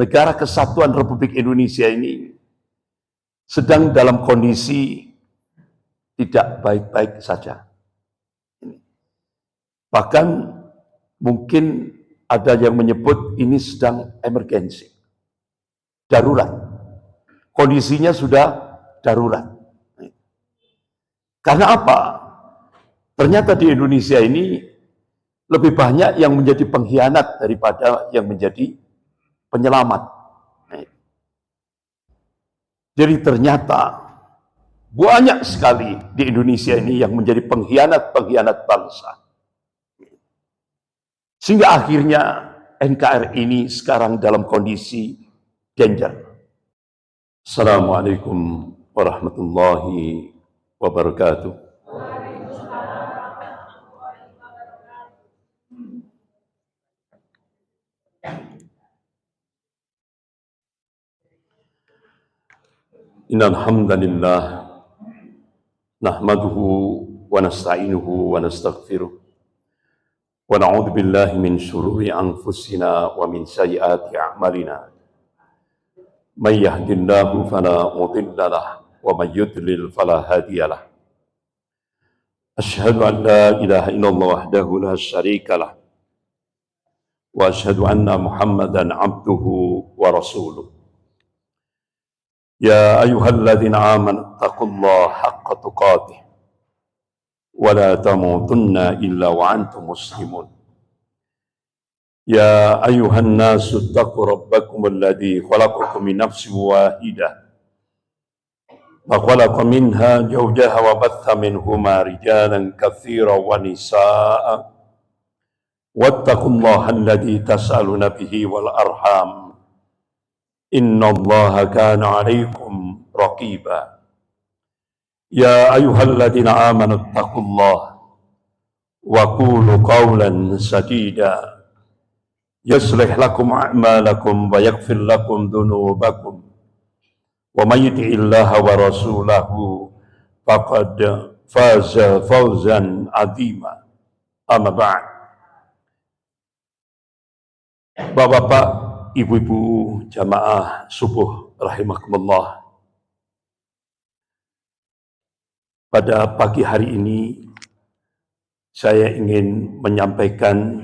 negara kesatuan Republik Indonesia ini sedang dalam kondisi tidak baik-baik saja. Bahkan mungkin ada yang menyebut ini sedang emergensi, darurat. Kondisinya sudah darurat. Karena apa? Ternyata di Indonesia ini lebih banyak yang menjadi pengkhianat daripada yang menjadi penyelamat. Jadi ternyata banyak sekali di Indonesia ini yang menjadi pengkhianat-pengkhianat bangsa. Sehingga akhirnya NKRI ini sekarang dalam kondisi danger. Assalamualaikum warahmatullahi wabarakatuh. Innal hamdalillah nahmaduhu wa nasta'inuhu wa nastaghfiruh wa na'udzu billahi min syururi anfusina wa min sayyiati a'malina. May yahdihillahu fala mudilla lahu wa may yudlil fala hadiyalah. Asyhadu an la ilaha illallah wahdahu la syarika lah wa asyhadu anna Muhammadan abduhu wa rasuluh. Ya ayyuhalladzina amanu taqullaha haqqa tuqatih wa la tamutunna illa wa antum muslimun. Ya ayyuhan nasu taqu rabbakum alladzi khalaqakum min nafsin wahidah wa khalaqa minha zawjaha wa batha minhuma rijalan katsiran wa nisaa'a wattaqullaha alladzi tas'aluna bihi wal arham. Inna Allaha kana 'alaikum raqiba. Ya ayyuhalladzina amanu taqullaha wa qulu qawlan sadida yuslih lakum a'malakum wa yaghfir lakum dhunubakum wa may yuti'illaha wa rasulahu faqad faza fawzan 'azima. Amma ba'd. Bapak-bapak, ibu-ibu jamaah subuh rahimakumullah. Pada pagi hari ini saya ingin menyampaikan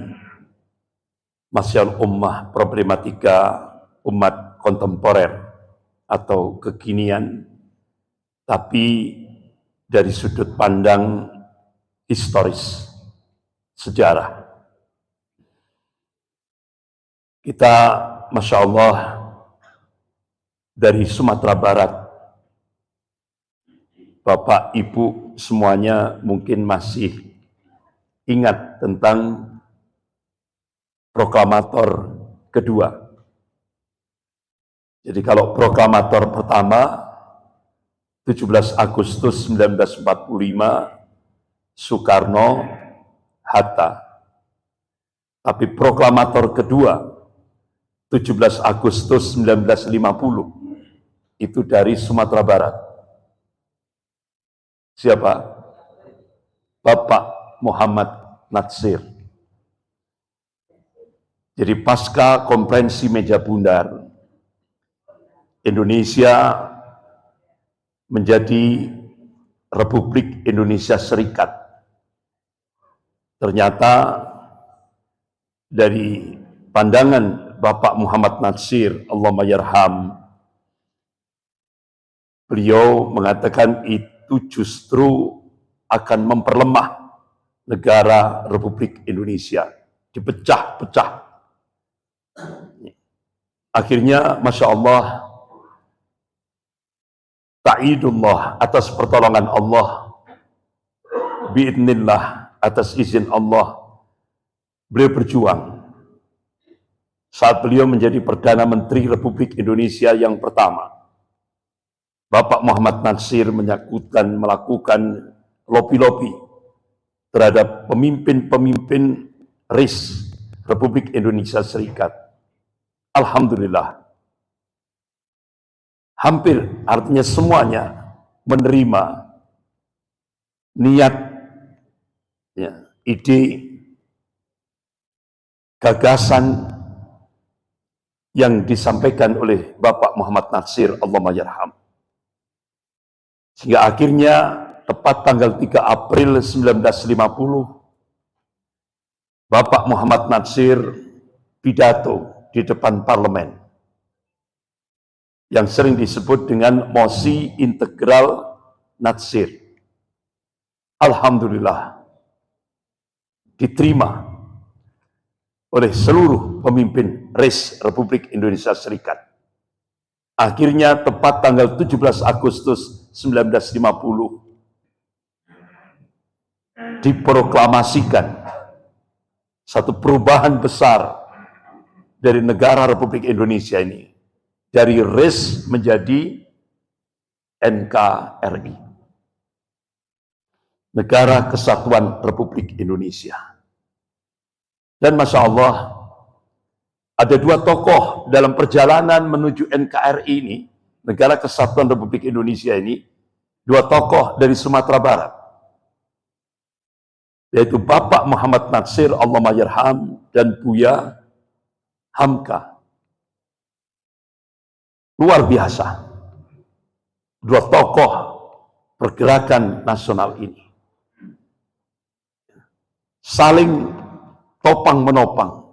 masalah ummah, problematika umat kontemporer atau kekinian, tapi dari sudut pandang historis, sejarah. Kita Masya Allah dari Sumatera Barat. Bapak, Ibu semuanya mungkin masih ingat tentang proklamator kedua. Jadi kalau proklamator pertama 17 Agustus 1945 Soekarno, Hatta. Tapi proklamator kedua 17 Agustus 1950 itu dari Sumatera Barat. Siapa? Bapak Muhammad Natsir. Jadi pasca konferensi meja bundar, Indonesia menjadi Republik Indonesia Serikat. Ternyata dari pandangan Bapak Muhammad Natsir, Allahumma yarham, beliau mengatakan itu justru akan memperlemah negara Republik Indonesia, dipecah-pecah. Akhirnya, Masya Allah, ta'idullah, atas pertolongan Allah, biidnillah, atas izin Allah, beliau berjuang. Saat beliau menjadi Perdana Menteri Republik Indonesia yang pertama, Bapak Muhammad Natsir melakukan lobi-lobi terhadap pemimpin-pemimpin RIS, Republik Indonesia Serikat. Alhamdulillah, hampir artinya semuanya menerima niat, ide, gagasan yang disampaikan oleh Bapak Muhammad Natsir, Allahumma yarham. Sehingga akhirnya tepat tanggal 3 April 1950, Bapak Muhammad Natsir pidato di depan parlemen yang sering disebut dengan mosi integral Natsir. Alhamdulillah diterima oleh seluruh pemimpin RIS Republik Indonesia Serikat. Akhirnya tepat tanggal 17 Agustus 1950 diproklamasikan satu perubahan besar dari negara Republik Indonesia ini, dari RIS menjadi NKRI, Negara Kesatuan Republik Indonesia. Dan Masya Allah, ada dua tokoh dalam perjalanan menuju NKRI ini, Negara Kesatuan Republik Indonesia ini, dua tokoh dari Sumatera Barat, yaitu Bapak Muhammad Natsir, Allahumma yarham, dan Buya Hamka. Luar biasa. Dua tokoh pergerakan nasional ini saling topang-menopang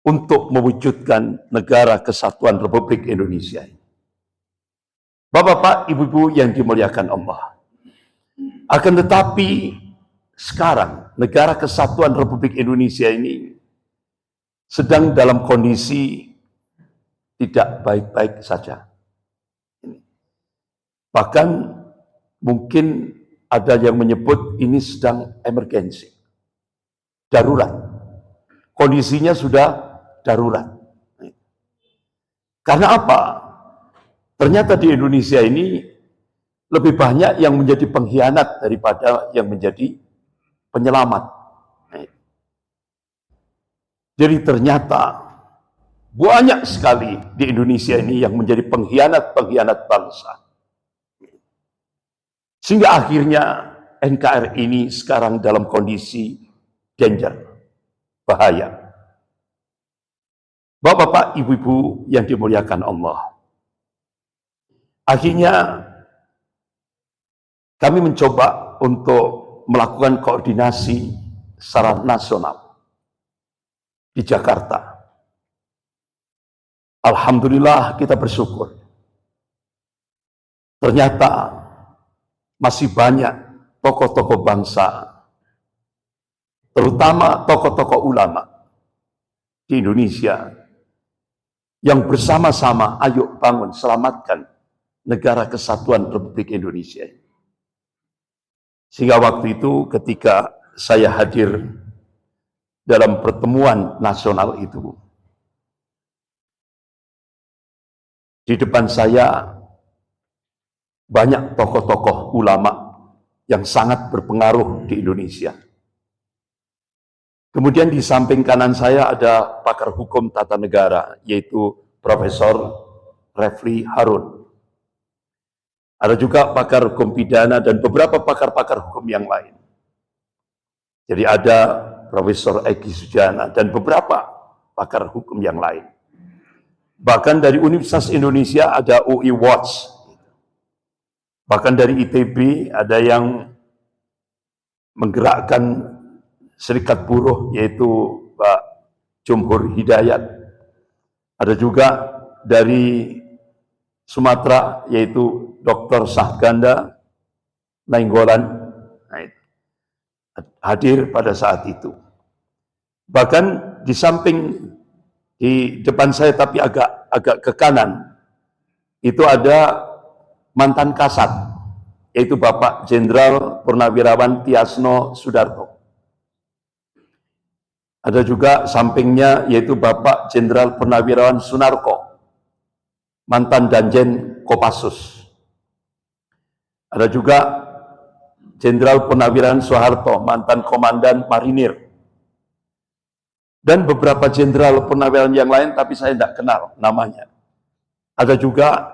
untuk mewujudkan Negara Kesatuan Republik Indonesia. Bapak-bapak, ibu-ibu yang dimuliakan Allah. Akan tetapi sekarang Negara Kesatuan Republik Indonesia ini sedang dalam kondisi tidak baik-baik saja. Bahkan mungkin ada yang menyebut ini sedang emergensi, darurat. Kondisinya sudah darurat. Karena apa? Ternyata di Indonesia ini lebih banyak yang menjadi pengkhianat daripada yang menjadi penyelamat. Jadi ternyata banyak sekali di Indonesia ini yang menjadi pengkhianat bangsa. Sehingga akhirnya NKRI ini sekarang dalam kondisi danger, bahaya. Bapak-bapak, ibu-ibu yang dimuliakan Allah. Akhirnya kami mencoba untuk melakukan koordinasi secara nasional di Jakarta. Alhamdulillah kita bersyukur. Ternyata masih banyak tokoh-tokoh bangsa, terutama tokoh-tokoh ulama di Indonesia yang bersama-sama ayo bangun selamatkan Negara Kesatuan Republik Indonesia. Sehingga waktu itu ketika saya hadir dalam pertemuan nasional itu, di depan saya banyak tokoh-tokoh ulama yang sangat berpengaruh di Indonesia. Kemudian di samping kanan saya ada pakar hukum tata negara, yaitu Profesor Refli Harun. Ada juga pakar hukum pidana dan beberapa pakar-pakar hukum yang lain. Jadi ada Profesor Egi Sujana dan beberapa pakar hukum yang lain. Bahkan dari Universitas Indonesia ada UI Watch. Bahkan dari ITB ada yang menggerakkan serikat buruh, yaitu Pak Jumhur Hidayat. Ada juga dari Sumatera, yaitu Dr. Sahganda Nainggolan, hadir pada saat itu. Bahkan di samping, di depan saya tapi agak ke kanan, itu ada mantan Kasat, yaitu Bapak Jenderal Purnawirawan Tiasno Sudarto. Ada juga sampingnya yaitu Bapak Jenderal Purnawirawan Sunarko, mantan Danjen Kopassus. Ada juga Jenderal Purnawirawan Soeharto, mantan Komandan Marinir. Dan beberapa jenderal purnawirawan yang lain tapi saya tidak kenal namanya. Ada juga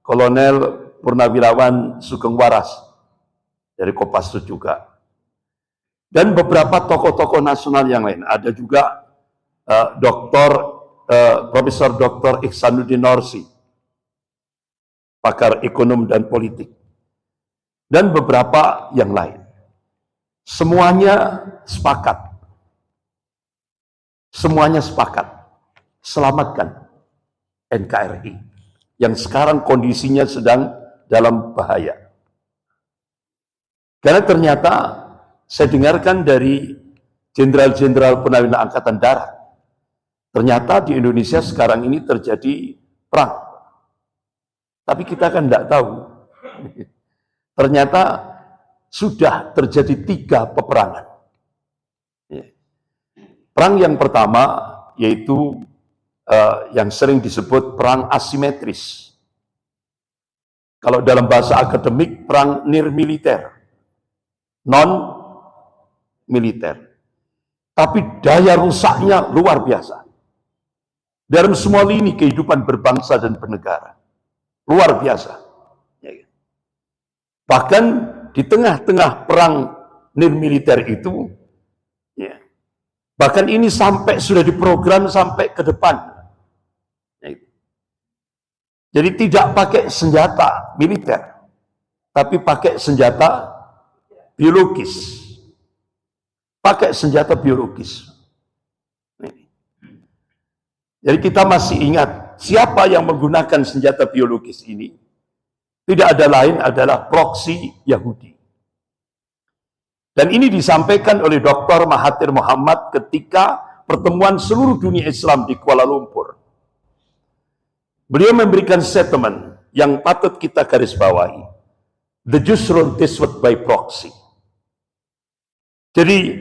Kolonel Purnawirawan Sugeng Waras dari Kopassus juga. Dan beberapa tokoh-tokoh nasional yang lain. Ada juga Dr. Profesor Dr. Ihsanuddin Nursi, pakar ekonom dan politik, dan beberapa yang lain. Semuanya sepakat. Semuanya sepakat. Selamatkan NKRI yang sekarang kondisinya sedang dalam bahaya. Karena ternyata saya dengarkan dari jenderal-jenderal Purnawirawan Angkatan Darat, ternyata di Indonesia sekarang ini terjadi perang. Tapi kita kan tidak tahu. Ternyata sudah terjadi 3 peperangan. Perang yang pertama yaitu yang sering disebut perang asimetris. Kalau dalam bahasa akademik, perang nirmiliter, non-militer. Tapi daya rusaknya luar biasa. Dalam semua lini kehidupan berbangsa dan bernegara. Luar biasa. Bahkan di tengah-tengah perang nirmiliter itu, bahkan ini sampai sudah diprogram sampai ke depan. Jadi tidak pakai senjata militer, tapi pakai senjata biologis. Pakai senjata biologis. Jadi kita masih ingat siapa yang menggunakan senjata biologis ini? Tidak ada lain adalah proksi Yahudi. Dan ini disampaikan oleh Dr. Mahathir Mohamad ketika pertemuan seluruh dunia Islam di Kuala Lumpur. Beliau memberikan statement yang patut kita garis bawahi. The Jews rule this world by proxy. Jadi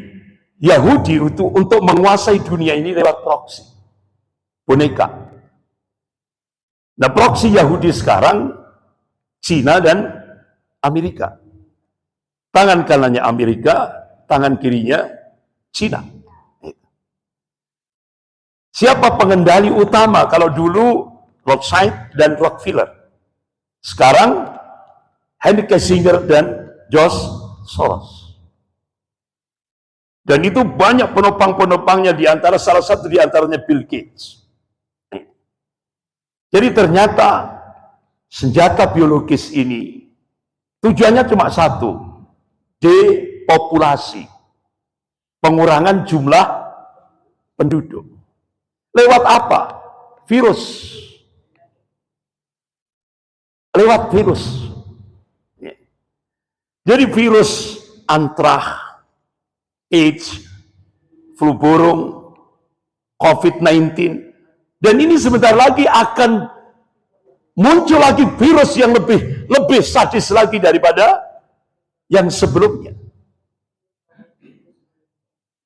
Yahudi untuk menguasai dunia ini lewat proksi. Boneka. Nah, proksi Yahudi sekarang Cina dan Amerika. Tangan kanannya Amerika, tangan kirinya Cina. Siapa pengendali utama? Kalau dulu Rothschild dan Rockefeller. Sekarang Henry Kissinger dan George Soros. Dan itu banyak penopang-penopangnya, di antara salah satu di antaranya Bill Gates. Jadi ternyata senjata biologis ini tujuannya cuma satu, depopulasi, pengurangan jumlah penduduk. Lewat apa? Virus. Lewat virus. Jadi virus antraks, AIDS, flu burung, COVID-19, dan ini sebentar lagi akan muncul lagi virus yang lebih sadis lagi daripada yang sebelumnya.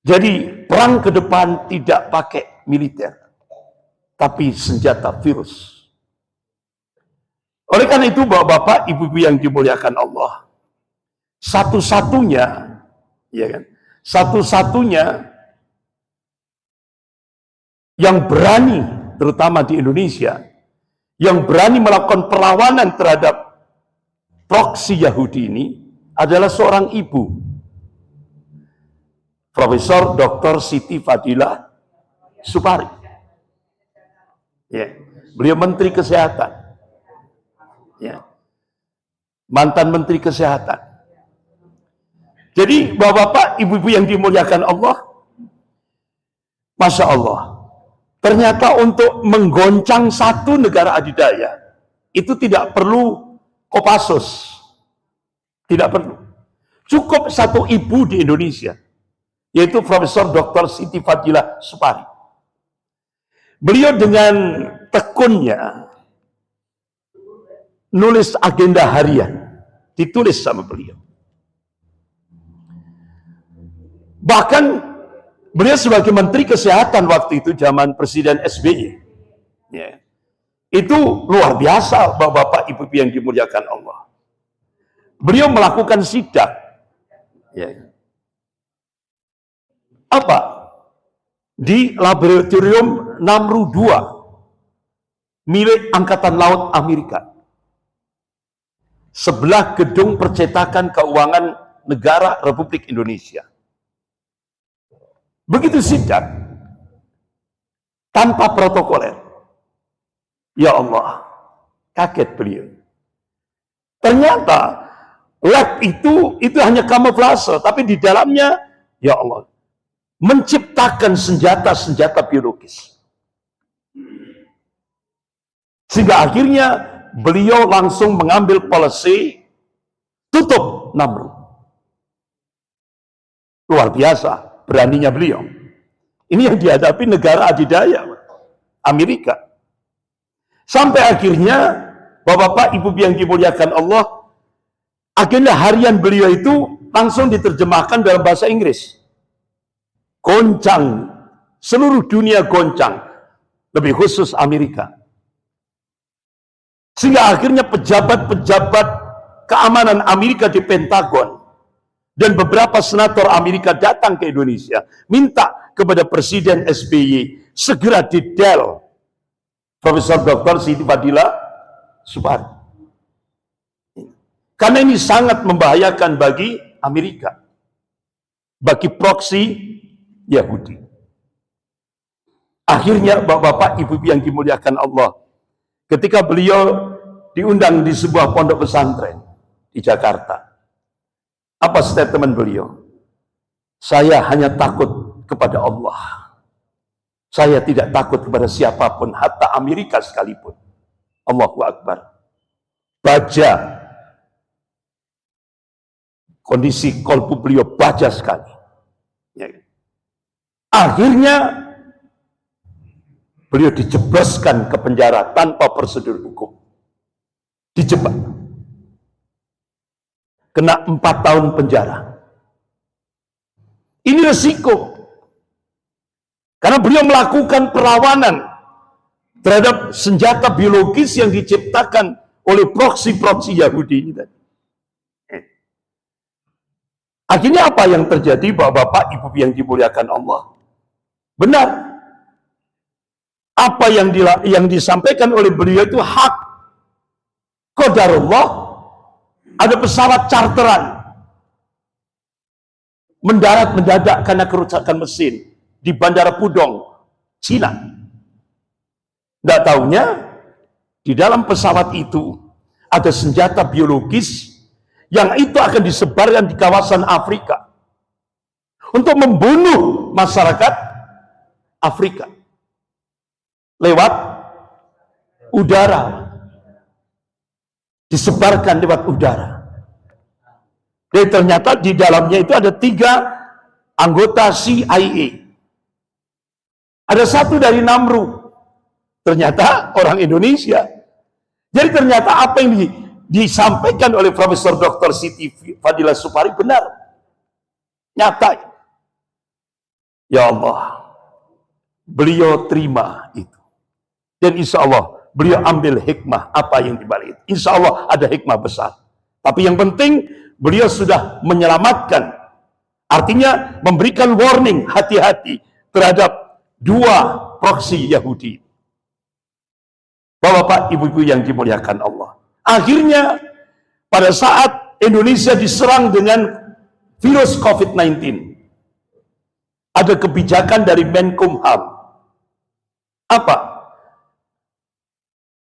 Jadi perang ke depan tidak pakai militer, tapi senjata virus. Oleh karena itu, bapak-bapak, ibu-ibu yang dimuliakan Allah, satu-satunya, ya kan, satu-satunya yang berani, terutama di Indonesia, yang berani melakukan perlawanan terhadap proksi Yahudi ini adalah seorang ibu, Profesor Dr. Siti Fadilah Supari. Ya, beliau Menteri Kesehatan. Ya. Mantan Menteri Kesehatan. Jadi bapak-bapak, ibu-ibu yang dimuliakan Allah, Masya Allah, ternyata untuk menggoncang satu negara adidaya itu tidak perlu Kopassus, tidak perlu. Cukup satu ibu di Indonesia, yaitu Profesor Dr. Siti Fadilah Supari. Beliau dengan tekunnya nulis agenda harian, ditulis sama beliau. Bahkan beliau sebagai Menteri Kesehatan waktu itu zaman Presiden SBY, ya, itu luar biasa, bapak-bapak, ibu-ibu yang dimuliakan Allah. Beliau melakukan sidak, ya, apa, di laboratorium Namru 2 milik Angkatan Laut Amerika, sebelah gedung percetakan keuangan negara Republik Indonesia. Begitu sidak, tanpa protokoler. Ya Allah, kaget beliau. Ternyata lab itu hanya kamuflase, tapi di dalamnya, ya Allah, menciptakan senjata-senjata biologis. Sehingga akhirnya beliau langsung mengambil policy tutup Namru. Luar biasa beraninya beliau. Ini yang dihadapi negara adidaya Amerika. Sampai akhirnya Bapak-bapak, Ibu yang dimuliakan Allah, agenda harian beliau itu langsung diterjemahkan dalam bahasa Inggris. Goncang, seluruh dunia goncang, lebih khusus Amerika. Sehingga akhirnya pejabat-pejabat keamanan Amerika di Pentagon dan beberapa senator Amerika datang ke Indonesia, minta kepada Presiden SBY segera didel Profesor Dr. Siti Fadila Supari. Karena ini sangat membahayakan bagi Amerika, bagi proksi Yahudi. Akhirnya Bapak-bapak, Ibu yang dimuliakan Allah, ketika beliau diundang di sebuah pondok pesantren di Jakarta, apa statement beliau? Saya hanya takut kepada Allah. Saya tidak takut kepada siapapun, hatta Amerika sekalipun. Allahu Akbar. Baja. Kondisi kolbu beliau baja sekali. Ya. Akhirnya beliau dijebloskan ke penjara tanpa prosedur hukum. Dijebak. Kena 4 tahun penjara. Ini resiko. Karena beliau melakukan perlawanan terhadap senjata biologis yang diciptakan oleh proksi-proksi Yahudi ini tadi. Akhirnya apa yang terjadi, Bapak-bapak, Ibu yang dimuliakan Allah? Benar. Apa yang disampaikan oleh beliau itu hak. Qadarullah, ada pesawat charteran mendarat mendadak karena kerusakan mesin di Bandara Pudong, Cina. Tidak tahunya di dalam pesawat itu ada senjata biologis yang itu akan disebarkan di kawasan Afrika untuk membunuh masyarakat Afrika lewat udara, disebarkan lewat udara. Dan ternyata di dalamnya itu ada 3 anggota CIA. Ada 1 dari Namru, ternyata orang Indonesia. Jadi ternyata apa yang disampaikan oleh Profesor Dr. Siti Fadila Supari benar, nyata. Ya Allah, beliau terima itu, dan insya Allah beliau ambil hikmah apa yang dibalik. Insya Allah ada hikmah besar. Tapi yang penting beliau sudah menyelamatkan, artinya memberikan warning, hati-hati terhadap 2 proksi Yahudi. Bapak-bapak, Ibu-ibu yang dimuliakan Allah. Akhirnya pada saat Indonesia diserang dengan virus COVID-19, ada kebijakan dari Menkumham. Apa?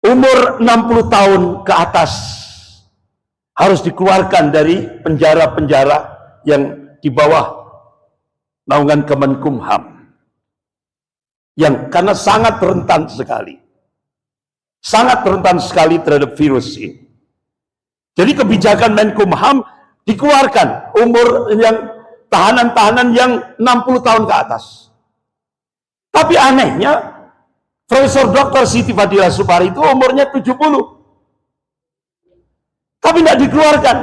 Umur 60 tahun ke atas harus dikeluarkan dari penjara-penjara yang di bawah naungan Kemenkumham, yang karena sangat rentan sekali terhadap virus ini. Jadi kebijakan Menkumham dikeluarkan umur yang tahanan-tahanan yang 60 tahun ke atas. Tapi anehnya Profesor Dr. Siti Fadila Supari itu umurnya 70. Tapi tidak dikeluarkan.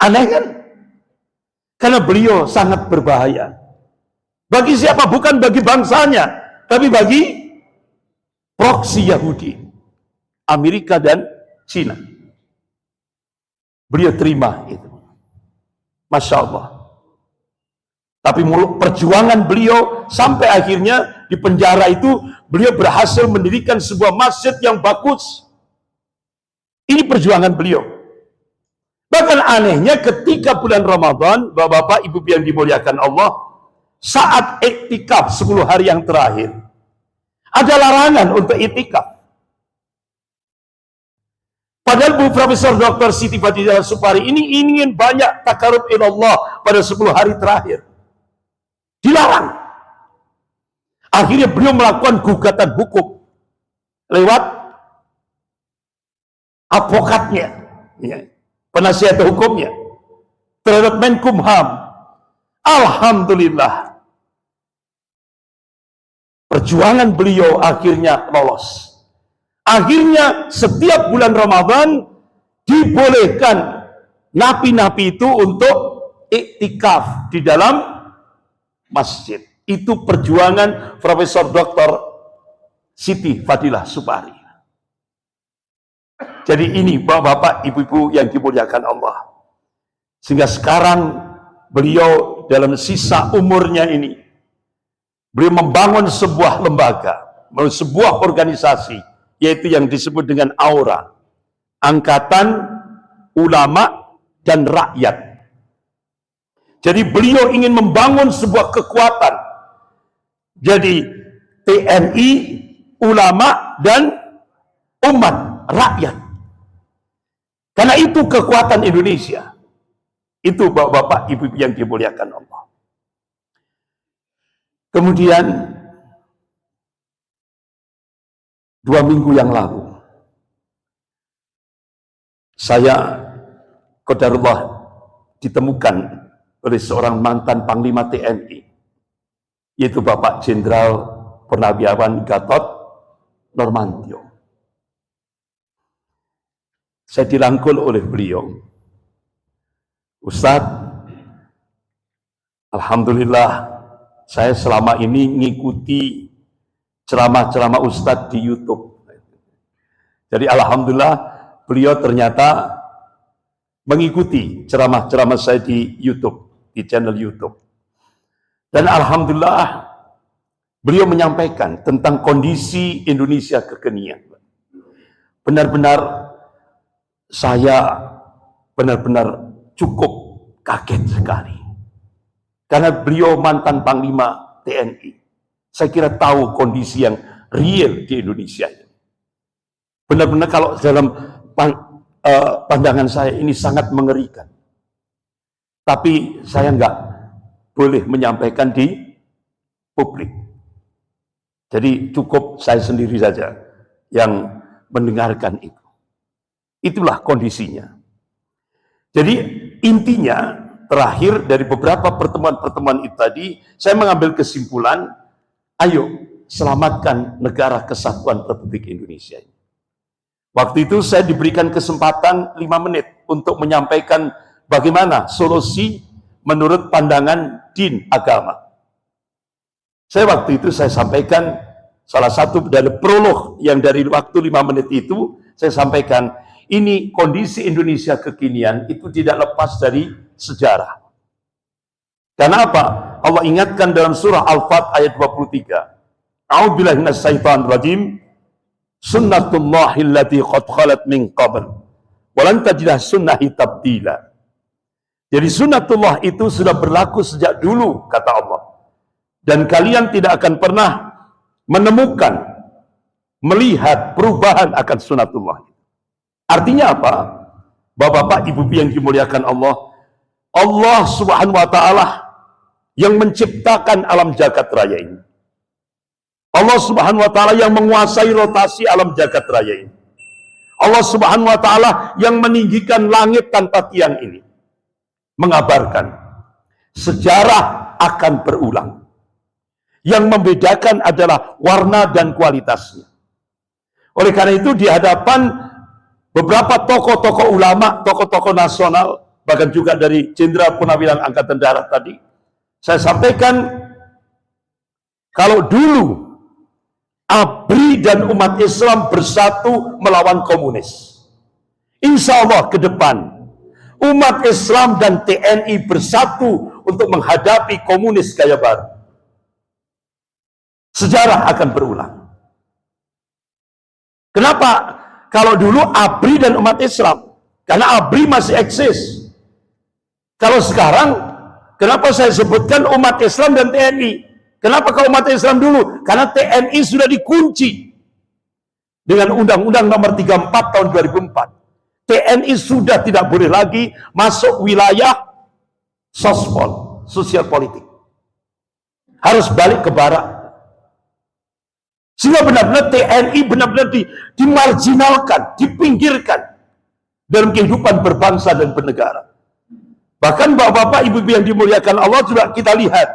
Aneh kan? Karena beliau sangat berbahaya. Bagi siapa? Bukan bagi bangsanya, tapi bagi proksi Yahudi, Amerika dan Cina. Beliau terima itu. Masya Allah. Tapi perjuangan beliau sampai akhirnya di penjara itu beliau berhasil mendirikan sebuah masjid yang bagus. Ini perjuangan beliau. Bahkan anehnya ketika bulan Ramadan, Bapak-bapak, Ibu yang dimuliakan Allah, saat iktikaf 10 hari yang terakhir, Ada larangan untuk itikaf. Padahal Bu Profesor Dr. Siti Fadilah Supari ini ingin banyak takarub ilallah pada 10 hari terakhir. Dilarang. Akhirnya beliau melakukan gugatan hukum lewat advokatnya, penasihat hukumnya terhadap Menkumham. Alhamdulillah, perjuangan beliau akhirnya lolos. Akhirnya setiap bulan Ramadan dibolehkan napi-napi itu untuk iktikaf di dalam masjid. Itu perjuangan Profesor Dr. Siti Fadilah Supari. Jadi ini bapak-bapak, ibu-ibu yang dimuliakan Allah. Sehingga sekarang beliau dalam sisa umurnya ini, beliau membangun sebuah lembaga, sebuah organisasi, yaitu yang disebut dengan AURA, Angkatan Ulama dan Rakyat. Jadi beliau ingin membangun sebuah kekuatan. Jadi TNI, ulama, dan umat, rakyat. Karena itu kekuatan Indonesia. Itu bapak-bapak, ibu yang dimuliakan Allah. Kemudian 2 minggu yang lalu, saya qadarullah ditemukan oleh seorang mantan Panglima TNI, yaitu Bapak Jenderal Purnawirawan Gatot Nurmantio. Saya dirangkul oleh beliau. Ustadz, alhamdulillah saya selama ini ngikuti ceramah-ceramah Ustadz di YouTube. Jadi alhamdulillah beliau ternyata mengikuti ceramah-ceramah saya di YouTube, di channel YouTube. Dan alhamdulillah beliau menyampaikan tentang kondisi Indonesia kekinian. Benar-benar saya benar-benar cukup kaget sekali. Karena beliau mantan Panglima TNI. Saya kira tahu kondisi yang real di Indonesia. Benar-benar kalau dalam pandangan saya ini sangat mengerikan. Tapi saya nggak boleh menyampaikan di publik. Jadi cukup saya sendiri saja yang mendengarkan itu. Itulah kondisinya. Jadi intinya terakhir dari beberapa pertemuan-pertemuan itu tadi, saya mengambil kesimpulan, ayo selamatkan negara kesatuan Republik Indonesia. Waktu itu saya diberikan kesempatan 5 menit untuk menyampaikan bagaimana solusi menurut pandangan din agama. Saya waktu itu saya sampaikan salah satu dari prolog yang dari waktu 5 menit itu, saya sampaikan ini kondisi Indonesia kekinian itu tidak lepas dari sejarah. Karena apa? Allah ingatkan dalam surah Al-Fat ayat 23. A'udzubillahi minasyaitonir rajim. Sunnatullahi allati qad khalat min qabl. Wa lan tajidah sunnahi tabdila. Jadi sunnatullah itu sudah berlaku sejak dulu, kata Allah. Dan kalian tidak akan pernah menemukan, melihat perubahan akan sunnatullah. Artinya apa? Bapak-bapak, ibu yang dimuliakan Allah, Allah Subhanahu wa taala yang menciptakan alam jagat raya ini. Allah Subhanahu wa taala yang menguasai rotasi alam jagat raya ini. Allah Subhanahu wa taala yang meninggikan langit tanpa tiang ini. Mengabarkan sejarah akan berulang. Yang membedakan adalah warna dan kualitasnya. Oleh karena itu di hadapan beberapa tokoh-tokoh ulama, tokoh-tokoh nasional, bahkan juga dari Jenderal Purnawirawan Angkatan Darat tadi, saya sampaikan kalau dulu ABRI dan umat Islam bersatu melawan komunis, insya Allah ke depan umat Islam dan TNI bersatu untuk menghadapi komunis gaya baru. Sejarah akan berulang. Kenapa? Kalau dulu ABRI dan umat Islam, karena ABRI masih eksis. Kalau sekarang, kenapa saya sebutkan umat Islam dan TNI? Kenapa kalau umat Islam dulu? Karena TNI sudah dikunci dengan Undang-Undang Nomor 34 tahun 2004. TNI sudah tidak boleh lagi masuk wilayah sospol, sosial politik. Harus balik ke barat. Sehingga benar-benar TNI benar-benar dimarginalkan, dipinggirkan dalam kehidupan berbangsa dan bernegara. Bahkan bapak-bapak, ibu-ibu yang dimuliakan Allah, juga kita lihat,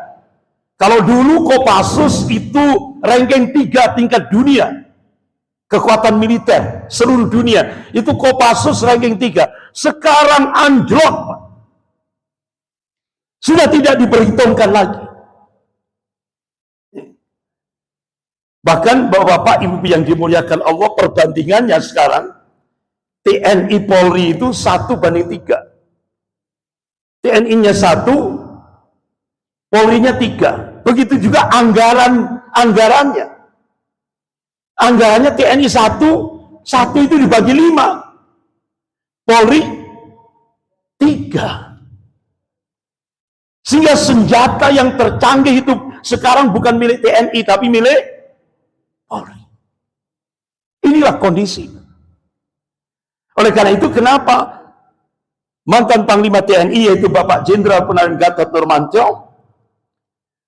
kalau dulu Kopassus itu ranking 3 tingkat dunia, kekuatan militer seluruh dunia, itu Kopassus ranking 3. Sekarang anjlok, sudah tidak diperhitungkan lagi. Bahkan bapak-bapak, ibu-ibu yang dimuliakan Allah, perbandingannya sekarang TNI Polri itu 1:3. TNI-nya 1, Polri-nya 3. Begitu juga anggarannya. Anggarannya TNI 1 itu dibagi 5. Polri 3. Sehingga senjata yang tercanggih itu sekarang bukan milik TNI, tapi milik Polri. Inilah kondisi. Oleh karena itu, kenapa mantan Panglima TNI, yaitu Bapak Jenderal Purnawirawan Gatot Nurmantio,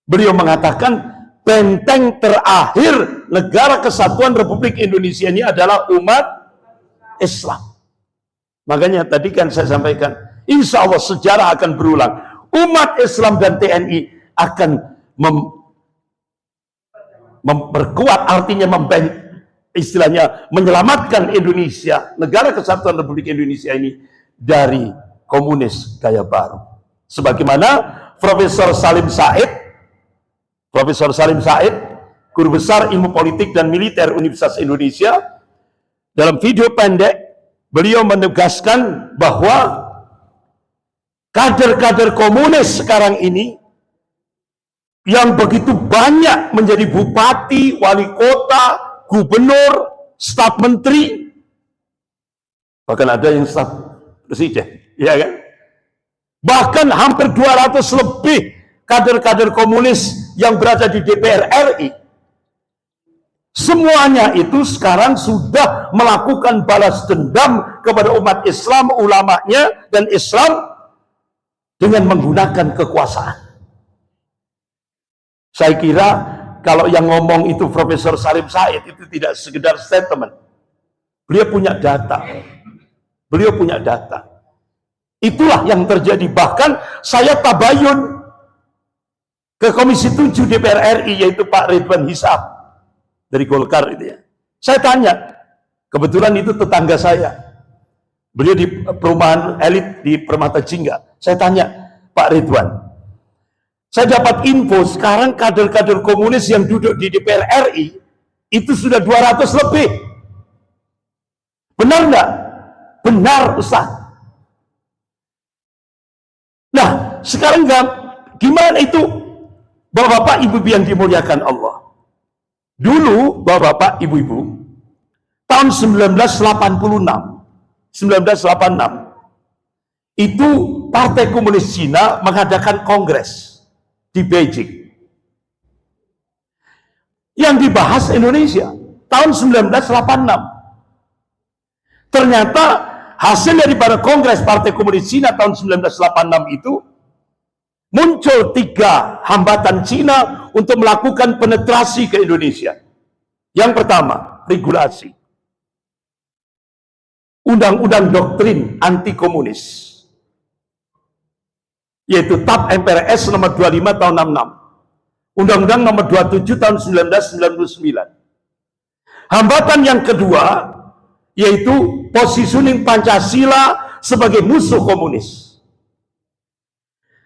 beliau mengatakan benteng terakhir negara kesatuan Republik Indonesia ini adalah umat Islam. Makanya tadi kan saya sampaikan, insya Allah sejarah akan berulang. Umat Islam dan TNI akan memperkuat, artinya istilahnya menyelamatkan Indonesia, negara kesatuan Republik Indonesia ini dari komunis gaya baru. Sebagaimana Profesor Salim Said, guru besar ilmu politik dan militer Universitas Indonesia, dalam video pendek beliau menegaskan bahwa kader-kader komunis sekarang ini yang begitu banyak menjadi bupati, wali kota, gubernur, staf menteri, bahkan ada yang staf presiden, ya kan? Bahkan hampir 200 lebih kader-kader komunis yang berada di DPR RI, semuanya itu sekarang sudah melakukan balas dendam kepada umat Islam, ulamanya dan Islam dengan menggunakan kekuasaan. Saya kira kalau yang ngomong itu Profesor Salim Said itu tidak sekedar statement. Beliau punya data. Beliau punya data. Itulah yang terjadi. Bahkan saya tabayun ke Komisi 7 DPR RI, yaitu Pak Ridwan Hisab dari Golkar itu ya. Saya tanya, kebetulan itu tetangga saya. Beliau di perumahan elit di Permata Jingga. Saya tanya, Pak Ridwan, saya dapat info sekarang kader-kader komunis yang duduk di DPR RI itu sudah 200 lebih. Benar nggak? Benar, Ustaz. Nah, sekarang gimana itu, bapak-bapak, ibu-ibu yang dimuliakan Allah? Dulu, bapak-bapak, ibu-ibu, tahun 1986, itu Partai Komunis Cina mengadakan kongres di Beijing. Yang dibahas Indonesia tahun 1986. Ternyata hasil daripada kongres Partai Komunis Cina tahun 1986 itu muncul 3 hambatan Cina untuk melakukan penetrasi ke Indonesia. Yang pertama, regulasi. Undang-undang doktrin anti komunis, yaitu TAP MPRS nomor 25 tahun 66, Undang-Undang nomor 27 tahun 1999. Hambatan yang kedua yaitu positioning Pancasila sebagai musuh komunis.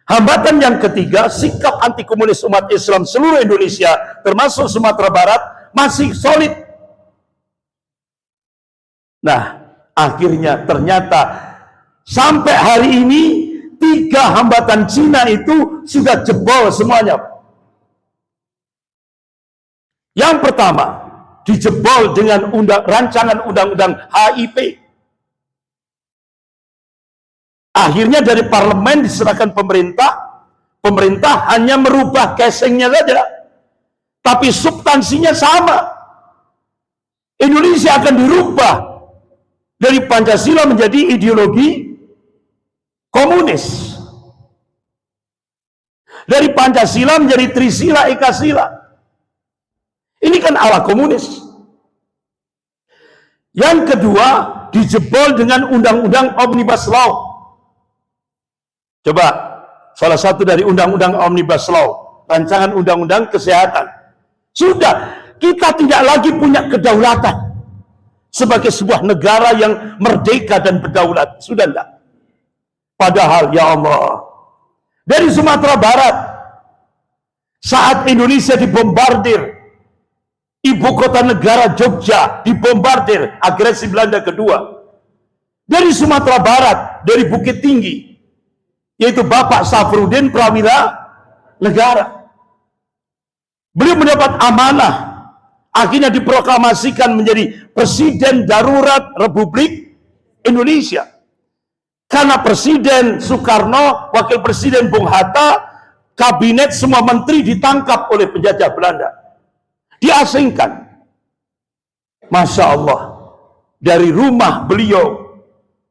Hambatan yang ketiga, sikap anti komunis umat Islam seluruh Indonesia termasuk Sumatera Barat masih solid. Nah, akhirnya ternyata sampai hari ini 3 hambatan Cina itu sudah jebol semuanya. Yang pertama, dijebol dengan rancangan undang-undang HIP. Akhirnya dari parlemen diserahkan pemerintah, pemerintah hanya merubah casingnya saja. tapi substansinya sama. Indonesia akan dirubah dari Pancasila menjadi ideologi komunis, dari Pancasila menjadi Trisila Ekasila. Ini kan ala komunis. Yang kedua, dijebol dengan undang-undang Omnibus Law. Coba, salah satu dari undang-undang Omnibus Law, rancangan undang-undang kesehatan. Sudah, kita tidak lagi punya kedaulatan sebagai sebuah negara yang merdeka dan berdaulat. Sudah enggak? Padahal, ya Allah, dari Sumatera Barat, saat Indonesia dibombardir, ibu kota negara Jogja dibombardir, agresi Belanda kedua. Dari Sumatera Barat, dari Bukit Tinggi, yaitu Bapak Safruddin Prawira Negara. Beliau mendapat amanah, akhirnya diproklamasikan menjadi Presiden Darurat Republik Indonesia. Karena Presiden Soekarno, Wakil Presiden Bung Hatta, kabinet semua menteri ditangkap oleh penjajah Belanda, diasingkan. Masya Allah, dari rumah beliau,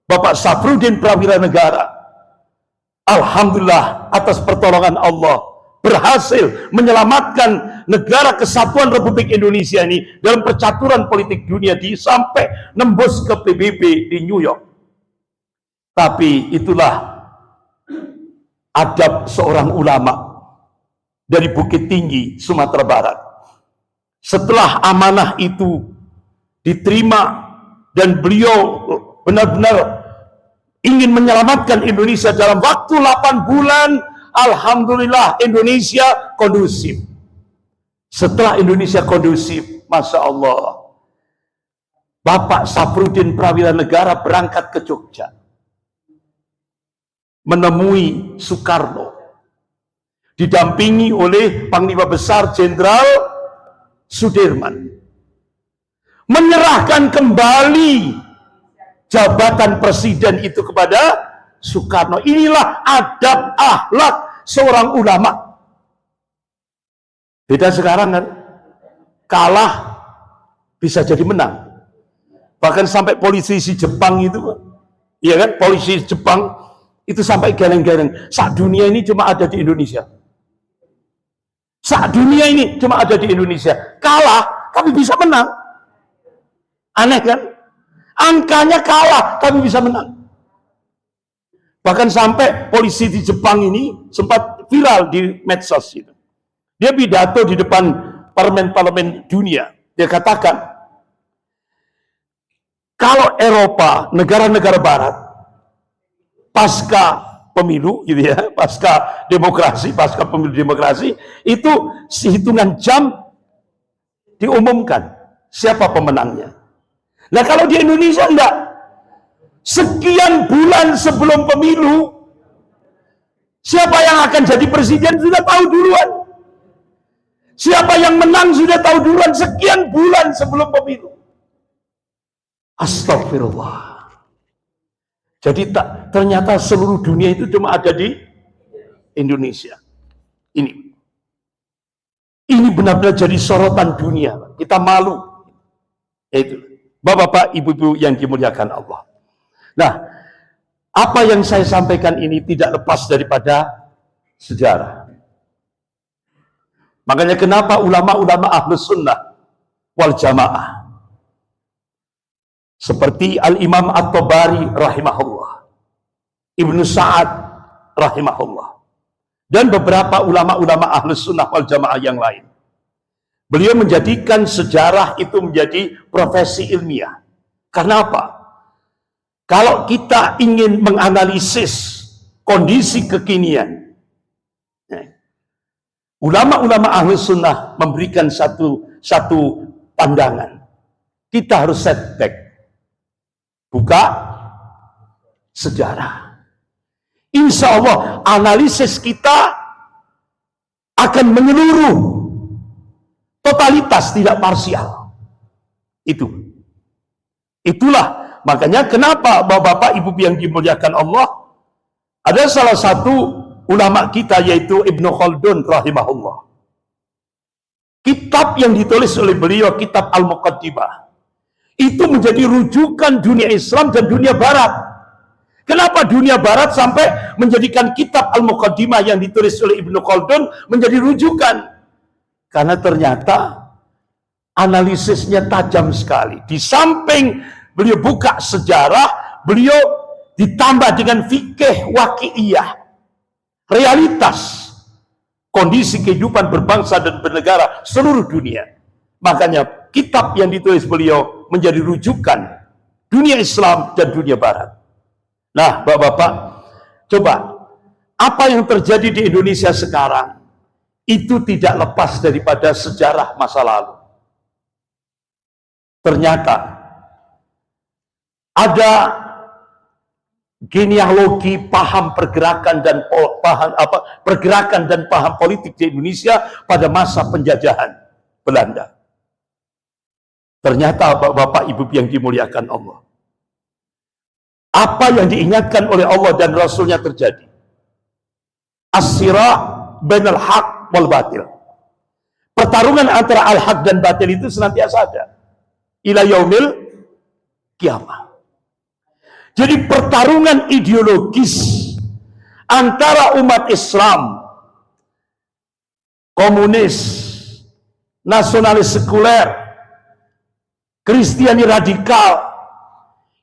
Bapak Safruddin Prawira Negara, alhamdulillah atas pertolongan Allah, berhasil menyelamatkan negara kesatuan Republik Indonesia ini dalam percaturan politik dunia sampai nembus ke PBB di New York. Tapi itulah adab seorang ulama dari Bukit Tinggi, Sumatera Barat. Setelah amanah itu diterima dan beliau benar-benar ingin menyelamatkan Indonesia dalam waktu 8 bulan, alhamdulillah Indonesia kondusif. Setelah Indonesia kondusif, Masya Allah, Bapak Safruddin Prawira Negara berangkat ke Jogja, menemui Soekarno, didampingi oleh Panglima Besar Jenderal Sudirman, menyerahkan kembali jabatan presiden itu kepada Soekarno. Inilah adab akhlak seorang ulama. Beda sekarang kan, kalah bisa jadi menang. Bahkan sampai politisi Jepang itu, ya kan, polisi Jepang itu sampai geleng-geleng, sak dunia ini cuma ada di Indonesia. Sak dunia ini cuma ada di Indonesia. Kalah, tapi bisa menang. Aneh kan? Angkanya kalah, tapi bisa menang. Bahkan sampai polisi di Jepang ini sempat viral di medsos itu. Dia pidato di depan parlemen-parlemen dunia. Dia katakan, kalau Eropa, negara-negara Barat, pasca pemilu gitu ya, pasca demokrasi, pasca pemilu demokrasi, itu sehitungan jam diumumkan siapa pemenangnya. Nah kalau di Indonesia enggak, sekian bulan sebelum pemilu, siapa yang akan jadi presiden sudah tahu duluan, siapa yang menang sudah tahu duluan sekian bulan sebelum pemilu. Astagfirullah. Jadi ternyata seluruh dunia itu cuma ada di Indonesia. Ini benar-benar jadi sorotan dunia. Kita malu. Itu, Bapak-bapak, ibu-ibu yang dimuliakan Allah. Nah, apa yang saya sampaikan ini tidak lepas daripada sejarah. Makanya kenapa ulama-ulama Ahlus Sunnah wal Jamaah seperti Al-Imam At-Tabari rahimahullah, Ibnu Sa'ad rahimahullah, dan beberapa ulama-ulama Ahlus Sunnah wal Jamaah yang lain, beliau menjadikan sejarah itu menjadi profesi ilmiah. Karena apa? Kalau kita ingin menganalisis kondisi kekinian, ulama-ulama Ahlus Sunnah memberikan satu pandangan. Kita harus setback, buka sejarah. Insya Allah analisis kita akan menyeluruh, totalitas, tidak parsial. Itulah makanya kenapa bapak-bapak, ibu yang dimuliakan Allah, ada salah satu ulama kita yaitu Ibnu Khaldun rahimahullah. kitab yang ditulis oleh beliau, kitab Al-Muqaddimah, itu menjadi rujukan dunia Islam dan dunia Barat. Kenapa dunia Barat sampai menjadikan kitab Al-Muqaddimah yang ditulis oleh Ibnu Khaldun menjadi rujukan? Karena ternyata analisisnya tajam sekali. Di samping beliau buka sejarah, beliau ditambah dengan fikih waqi'iyah, realitas kondisi kehidupan berbangsa dan bernegara seluruh dunia. Makanya kitab yang ditulis beliau menjadi rujukan dunia Islam dan dunia Barat. Nah, Bapak-bapak, coba apa yang terjadi di Indonesia sekarang itu tidak lepas daripada sejarah masa lalu. Ternyata ada genealogi paham pergerakan dan paham politik di Indonesia pada masa penjajahan Belanda. Ternyata Bapak Ibu yang dimuliakan Allah, apa yang diingatkan oleh Allah dan Rasulnya terjadi. As-sira' bainal haq wal batil. Pertarungan antara al-haq dan batil itu senantiasa ada ila yaumil kiamah. Jadi pertarungan ideologis antara umat Islam, komunis, nasionalis sekuler, Kristiani radikal,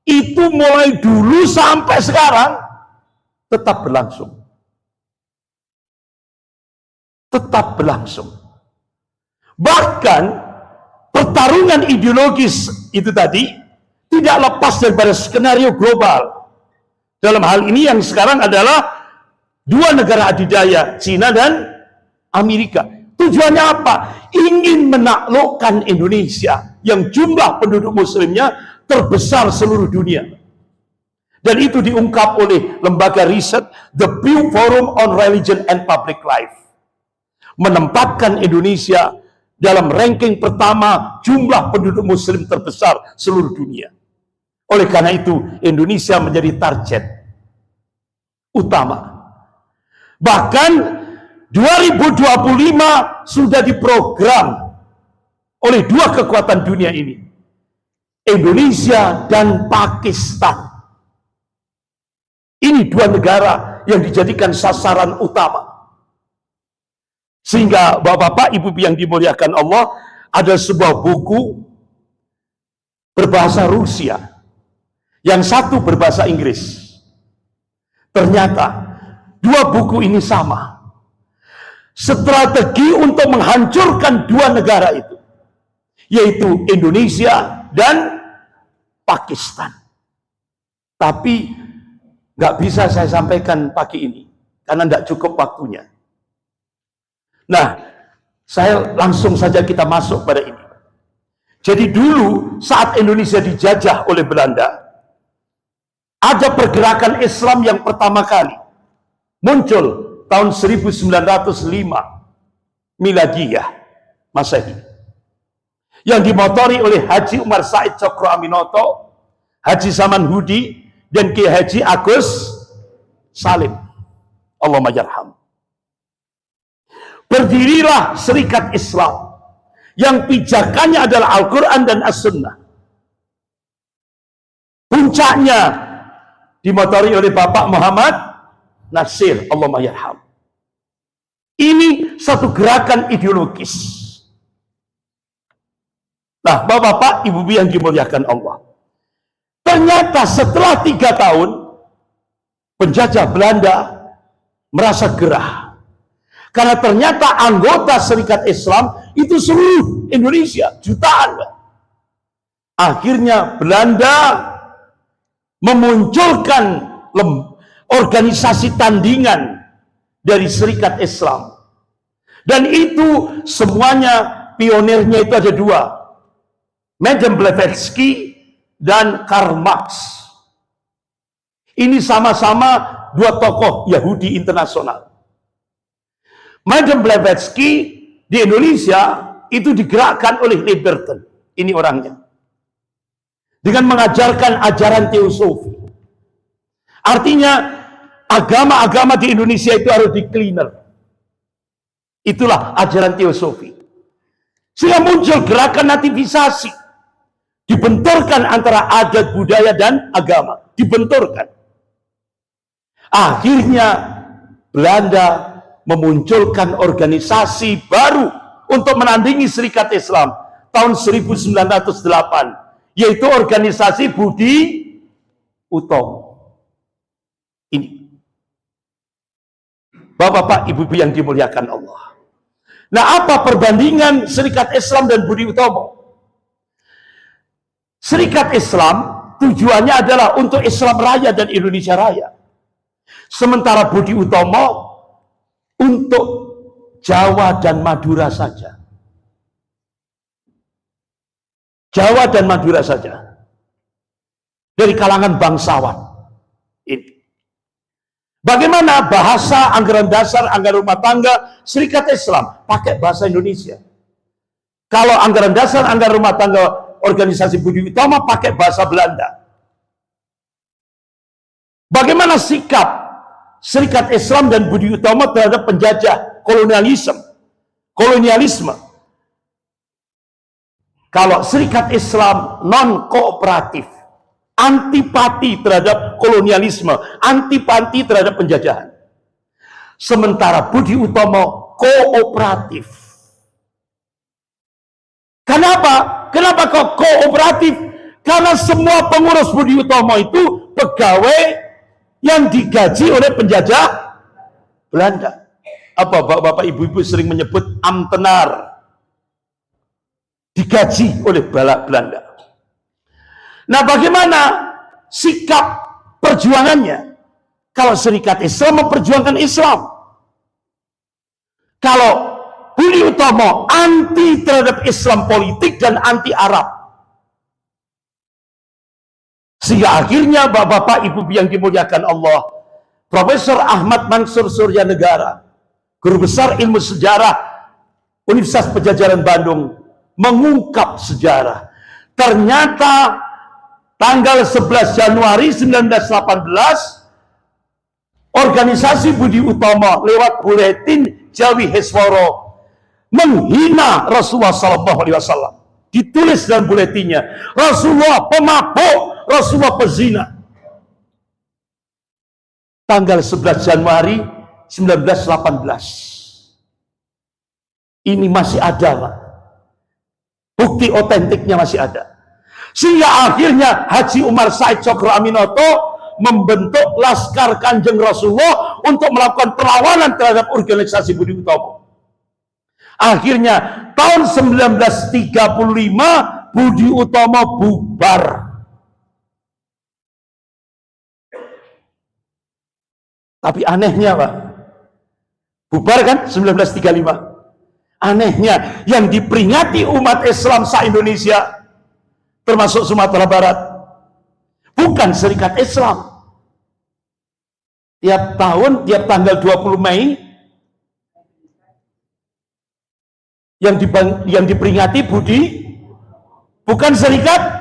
itu mulai dulu sampai sekarang tetap berlangsung. Tetap berlangsung. Bahkan pertarungan ideologis itu tadi tidak lepas daripada skenario global. Dalam hal ini yang sekarang adalah dua negara adidaya, Cina dan Amerika. Tujuannya apa? Ingin menaklukkan Indonesia yang jumlah penduduk muslimnya terbesar seluruh dunia. Dan itu diungkap oleh lembaga riset The Pew Forum on Religion and Public Life. Menempatkan Indonesia dalam ranking pertama jumlah penduduk muslim terbesar seluruh dunia. Oleh karena itu, Indonesia menjadi target utama. Bahkan 2025 sudah diprogram oleh dua kekuatan dunia ini, Indonesia dan Pakistan. Ini dua negara yang dijadikan sasaran utama. Sehingga Bapak-bapak, Ibu yang dimuliakan Allah, ada sebuah buku berbahasa Rusia, yang satu berbahasa Inggris. Ternyata dua buku ini sama. Strategi untuk menghancurkan dua negara itu, yaitu Indonesia dan Pakistan. Tapi nggak bisa saya sampaikan pagi ini karena nggak cukup waktunya. Nah, saya langsung saja kita masuk pada ini. Jadi dulu saat Indonesia dijajah oleh Belanda, ada pergerakan Islam yang pertama kali muncul tahun 1905 Miladiyah Masehi, yang dimotori oleh Haji Umar Said Cokro Aminoto, Haji Saman Hudi, dan Kiai Haji Agus Salim, Allahumma yarham. Berdirilah Serikat Islam yang pijakannya adalah Al-Quran dan As-Sunnah. Puncaknya dimotori oleh Bapak Muhammad Nasir, Allahumma yarham. Ini satu gerakan ideologis. Nah, Bapak-bapak, Ibu yang dimuliakan Allah, ternyata setelah 3 tahun penjajah Belanda merasa gerah, karena ternyata anggota Serikat Islam itu seluruh Indonesia, jutaan. Akhirnya Belanda memunculkan organisasi tandingan dari Serikat Islam, dan itu semuanya pionirnya itu ada dua, Madame Blavatsky dan Karl Marx. Ini sama-sama dua tokoh Yahudi internasional. Madame Blavatsky di Indonesia itu digerakkan oleh Liberton, ini orangnya, dengan mengajarkan ajaran teosofi. Artinya agama-agama di Indonesia itu harus di-cleaner. Itulah ajaran teosofi. Sehingga muncul gerakan nativisasi. Dibenturkan antara adat, budaya, dan agama. Dibenturkan. Akhirnya Belanda memunculkan organisasi baru untuk menandingi Serikat Islam tahun 1908, yaitu organisasi Budi Utomo. Ini. Bapak-bapak, ibu-ibu yang dimuliakan Allah. Nah, apa perbandingan Serikat Islam dan Budi Utomo? Serikat Islam tujuannya adalah untuk Islam Raya dan Indonesia Raya. Sementara Budi Utomo untuk Jawa dan Madura saja. Jawa dan Madura saja. Dari kalangan bangsawan. Ini. Bagaimana bahasa, anggaran dasar, anggaran rumah tangga Serikat Islam? Pakai bahasa Indonesia. Kalau anggaran dasar, anggaran rumah tangga organisasi Budi Utomo pakai bahasa Belanda. Bagaimana sikap Serikat Islam dan Budi Utomo terhadap penjajah kolonialisme? Kalau Serikat Islam non-kooperatif, antipati terhadap kolonialisme, antipati terhadap penjajahan. Sementara Budi Utomo kooperatif. Kenapa? Kenapa kok kooperatif? Karena semua pengurus Budi Utomo itu pegawai yang digaji oleh penjajah Belanda. Apa bapak-bapak, ibu-ibu sering menyebut ambtenaar, digaji oleh Belanda. Nah, bagaimana sikap perjuangannya? Kalau Serikat Islam memperjuangkan Islam, kalau Budi Utomo anti terhadap Islam politik dan anti Arab. Sehingga akhirnya bapak-bapak, ibu yang dimuliakan Allah, Profesor Ahmad Mansur Suryanegara, guru besar ilmu sejarah Universitas Padjadjaran Bandung, mengungkap sejarah. Ternyata tanggal 11 Januari 1918, organisasi Budi Utomo lewat buletin Jawi Hesworo menghina Rasulullah SAW. Ditulis dalam buletinnya, Rasulullah pemabuk, Rasulullah pezina. Tanggal 11 Januari 1918. Ini masih ada, Pak. Bukti otentiknya masih ada. Sehingga akhirnya Haji Umar Said Cokro Aminoto membentuk Laskar Kanjeng Rasulullah untuk melakukan perlawanan terhadap organisasi Budi Utomo. Akhirnya tahun 1935 Budi Utomo bubar. Tapi anehnya, Pak, bubar kan 1935. Anehnya yang diperingati umat Islam se-Indonesia termasuk Sumatera Barat bukan Serikat Islam. Tiap tahun, tiap tanggal 20 Mei yang diperingati Budi bukan Serikat.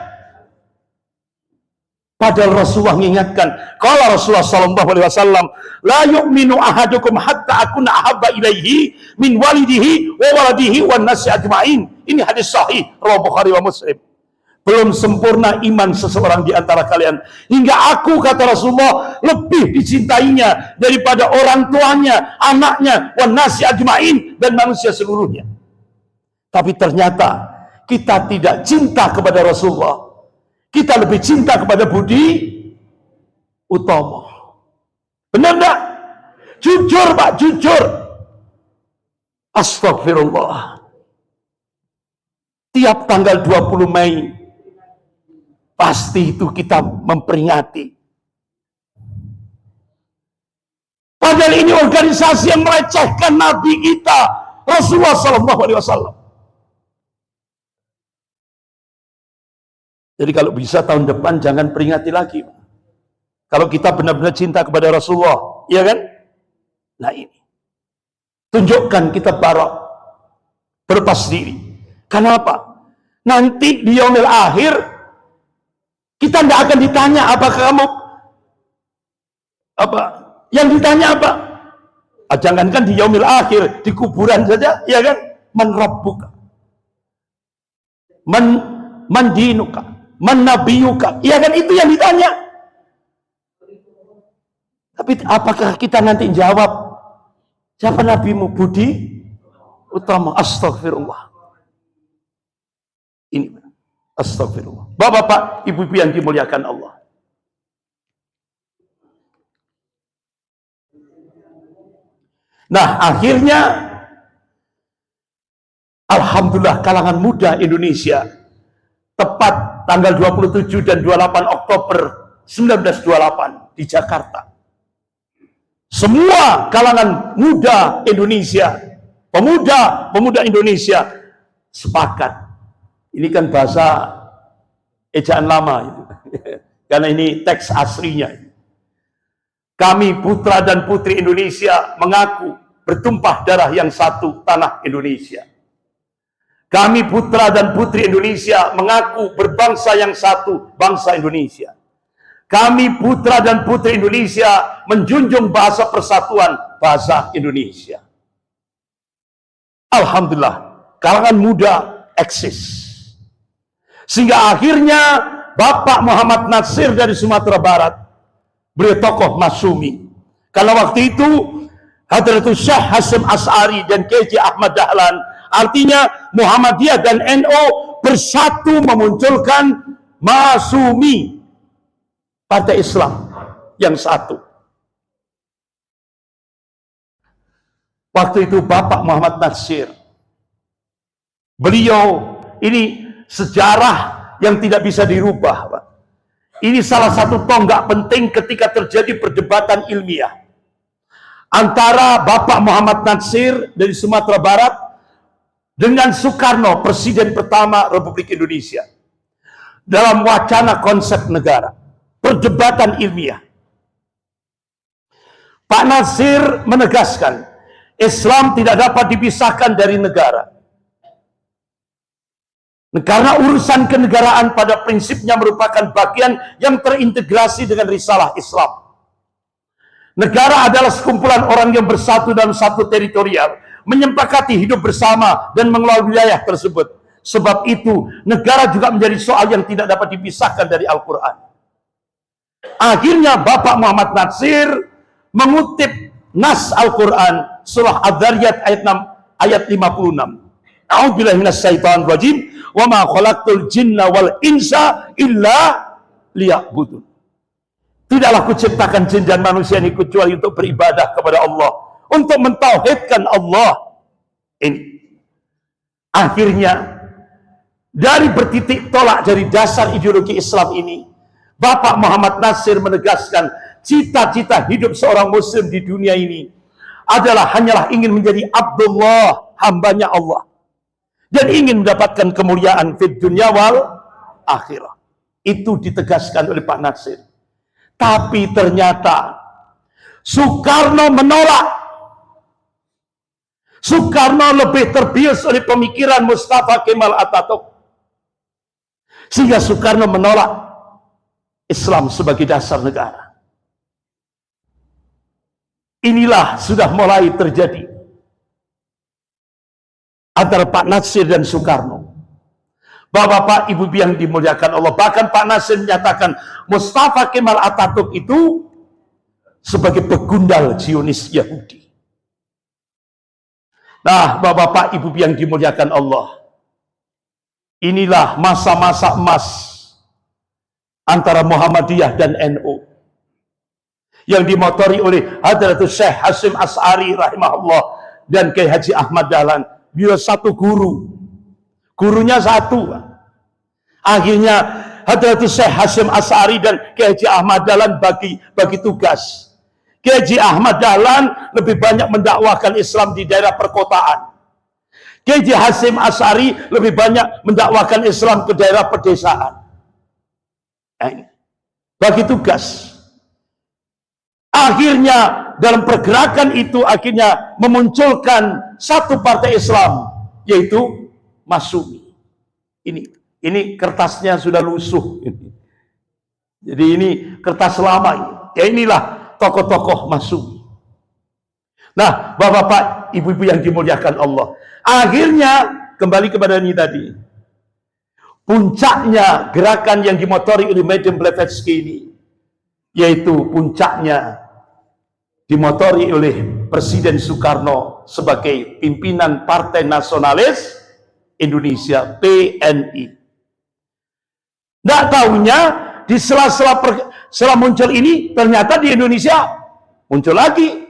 Padahal Rasulullah mengingatkan, kalau Rasulullah SAW, la yu'minu ahadukum hatta akuna ahabba ilaihi min walidihi wa waladihi wan nasi ajma'in. Ini hadis sahih riwayat Bukhari wa Muslim. Belum sempurna iman seseorang di antara kalian hingga aku, kata Rasulullah, lebih dicintainya daripada orang tuanya, anaknya, wan nasi ajma'in, dan manusia seluruhnya. Tapi ternyata kita tidak cinta kepada Rasulullah. Kita lebih cinta kepada Budi Utomo. Benar enggak? Jujur, Pak, jujur. Astagfirullah. Tiap tanggal 20 Mei pasti itu kita memperingati. Padahal ini organisasi yang melecehkan Nabi kita, Rasulullah SAW. Jadi kalau bisa tahun depan jangan peringati lagi. Kalau kita benar-benar cinta kepada Rasulullah, iya kan? Nah ini. Tunjukkan kita barok. Berlepas diri. Kenapa? Nanti di yaumil akhir, kita tidak akan ditanya apakah kamu apa? Yang ditanya apa? Jangankan di yaumil akhir, di kuburan saja, iya kan? Man rabbuka. Man mandinuka, man nabiyuka. Ya kan itu yang ditanya. Tapi apakah kita nanti jawab, siapa nabimu? Budi Utama. Astagfirullah. Ini astagfirullah. Bapak-bapak, ibu-ibu yang dimuliakan Allah. Nah, akhirnya alhamdulillah kalangan muda Indonesia tepat tanggal 27 dan 28 Oktober 1928 di Jakarta. Semua kalangan muda Indonesia, pemuda Indonesia sepakat. Ini kan bahasa ejaan lama itu. Karena ini teks aslinya. Kami putra dan putri Indonesia mengaku bertumpah darah yang satu, tanah Indonesia. Kami putra dan putri Indonesia mengaku berbangsa yang satu, bangsa Indonesia. Kami putra dan putri Indonesia menjunjung bahasa persatuan, bahasa Indonesia. Alhamdulillah, kalangan muda eksis. Sehingga akhirnya Bapak Muhammad Natsir dari Sumatera Barat, beliau tokoh Masyumi. Karena waktu itu Hadratus Syekh Hasyim Asy'ari dan KJ Ahmad Dahlan, artinya Muhammadiyah dan NU bersatu memunculkan Masyumi, Partai Islam yang satu. Waktu itu Bapak Muhammad Natsir, beliau ini sejarah yang tidak bisa dirubah, Pak. Ini salah satu tonggak penting ketika terjadi perdebatan ilmiah antara Bapak Muhammad Natsir dari Sumatera Barat dengan Soekarno, Presiden pertama Republik Indonesia, dalam wacana konsep negara. Perdebatan ilmiah. Pak Natsir menegaskan Islam tidak dapat dipisahkan dari negara. Karena urusan kenegaraan pada prinsipnya merupakan bagian yang terintegrasi dengan risalah Islam. Negara adalah sekumpulan orang yang bersatu dalam satu teritorial, menyepakati hidup bersama dan mengelola wilayah tersebut. Sebab itu, negara juga menjadi soal yang tidak dapat dipisahkan dari Al-Quran. Akhirnya Bapak Muhammad Natsir mengutip nas Al-Quran, surah Ad-Dzariyat ayat 6, ayat 56. A'udzubillahi minasyaitonir rajim. Wa ma khalaqtul jinna wal insa illa liya'budun. Tidaklah kuciptakan jin dan manusia ini kecuali untuk beribadah kepada Allah, untuk mentauhidkan Allah. Ini akhirnya dari bertitik tolak dari dasar ideologi Islam ini, Bapak Muhammad Natsir menegaskan cita-cita hidup seorang muslim di dunia ini adalah hanyalah ingin menjadi Abdullah, hambanya Allah, dan ingin mendapatkan kemuliaan fid dunya wal akhirah. Itu ditegaskan oleh Pak Natsir. Tapi ternyata Soekarno menolak. Soekarno lebih terbius oleh pemikiran Mustafa Kemal Atatürk, sehingga Soekarno menolak Islam sebagai dasar negara. Inilah sudah mulai terjadi antara Pak Natsir dan Soekarno. Bapak-bapak, ibu yang dimuliakan Allah, bahkan Pak Natsir menyatakan Mustafa Kemal Atatürk itu sebagai begundal Zionis Yahudi. Nah, bapak-bapak, ibu yang dimuliakan Allah, inilah masa-masa emas antara Muhammadiyah dan NU yang dimotori oleh Hadratus Syekh Hasyim Asy'ari rahimahullah dan Kiai Haji Ahmad Dahlan. Beliau satu guru, gurunya satu. Akhirnya Hadratus Syekh Hasyim Asy'ari dan Kiai Haji Ahmad Dahlan bagi tugas. Kiai Haji Ahmad Dahlan lebih banyak mendakwahkan Islam di daerah perkotaan. Kiai Haji Hasyim Asy'ari lebih banyak mendakwahkan Islam ke daerah pedesaan. Bagi tugas. Akhirnya dalam pergerakan itu akhirnya memunculkan satu partai Islam, yaitu Masyumi. Ini kertasnya sudah lusuh. Jadi ini kertas lama ini. Ya inilah tokoh-tokoh Masyumi. Nah, bapak-bapak, ibu-ibu yang dimuliakan Allah, akhirnya kembali kepada ini tadi. puncaknya gerakan yang dimotori oleh Madam Blavatsky ini, yaitu puncaknya dimotori oleh Presiden Soekarno sebagai pimpinan Partai Nasionalis Indonesia, PNI. Nggak tahunya di sela-sela muncul ini, ternyata di Indonesia muncul lagi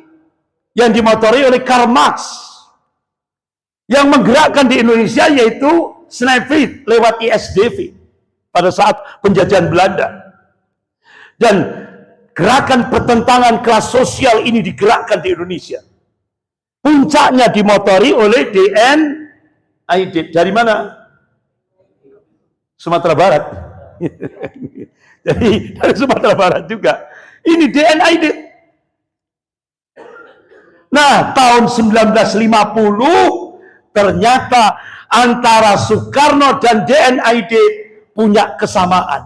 yang dimotori oleh Karl Marx, yang menggerakkan di Indonesia yaitu Snapfit lewat ISDV pada saat penjajahan Belanda. Dan gerakan pertentangan kelas sosial ini digerakkan di Indonesia. Puncaknya dimotori oleh DN/AID. Dari mana? Sumatera Barat. Jadi dari Sumatera Barat juga. Ini DN/AID. Nah, tahun 1950 ternyata antara Soekarno dan DN/AID punya kesamaan.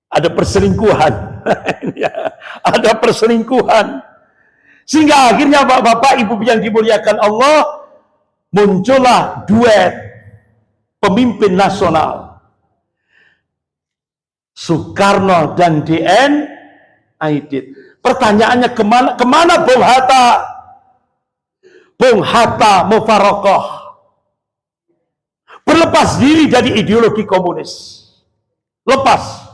Ada perselingkuhan. Ada perselingkuhan. Sehingga akhirnya Bapak Ibu yang dimuliakan Allah, muncullah duet pemimpin nasional, Soekarno dan DN/AID. Pertanyaannya, kemana Bung Hatta? Bung Hatta mufarokoh, berlepas diri dari ideologi komunis, lepas.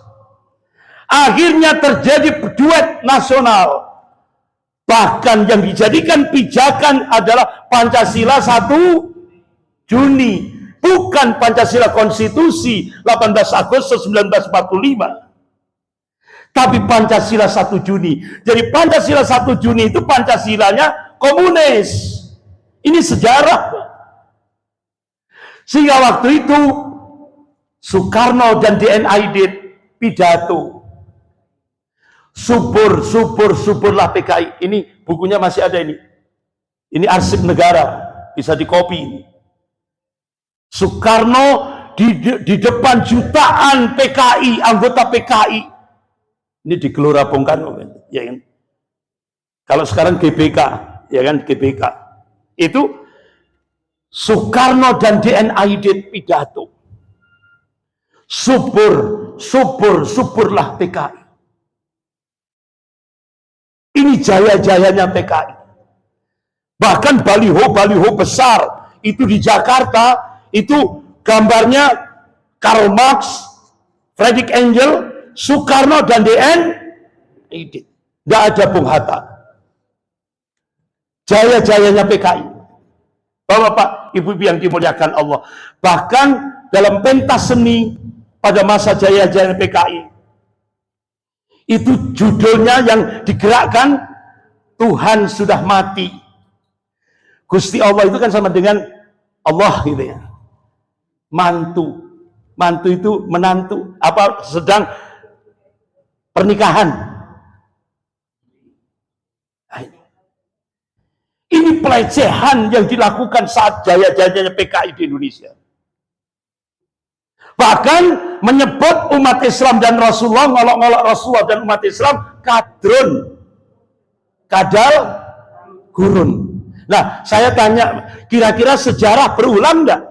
Akhirnya terjadi duet nasional. Bahkan yang dijadikan pijakan adalah Pancasila 1 Juni, bukan Pancasila Konstitusi 18 Agustus 1945, tapi Pancasila 1 Juni. Jadi Pancasila 1 Juni itu Pancasilanya komunis. Ini sejarah. Sehingga waktu itu Soekarno dan DN/AID pidato, suburlah PKI. Ini bukunya masih ada ini. Ini arsip negara, bisa dikopi. Soekarno di depan jutaan PKI, anggota PKI. Ini di Gelora Bung Karno, ya kan? Kalau sekarang GBK, ya kan, GBK. Itu Soekarno dan DN/AID pidato. Suburlah PKI. Ini jaya-jayanya PKI. Bahkan baliho besar itu di Jakarta, itu gambarnya Karl Marx, Friedrich Engels, Soekarno dan DN/AID. Tidak ada Bung Hatta. Jaya-jayanya PKI. Bapak, Ibu yang dimuliakan Allah. Bahkan dalam pentas seni pada masa jaya-jayanya PKI, itu judulnya yang digerakkan, Tuhan sudah mati. Gusti Allah itu kan sama dengan Allah gitu ya. Mantu itu menantu, apa sedang pernikahan. Ini pelecehan yang dilakukan saat jaya-jayanya PKI di Indonesia. Bahkan menyebut umat Islam dan Rasulullah, ngolok-ngolok Rasulullah dan umat Islam kadrun, kadal gurun. Nah, saya tanya, kira-kira sejarah berulang enggak?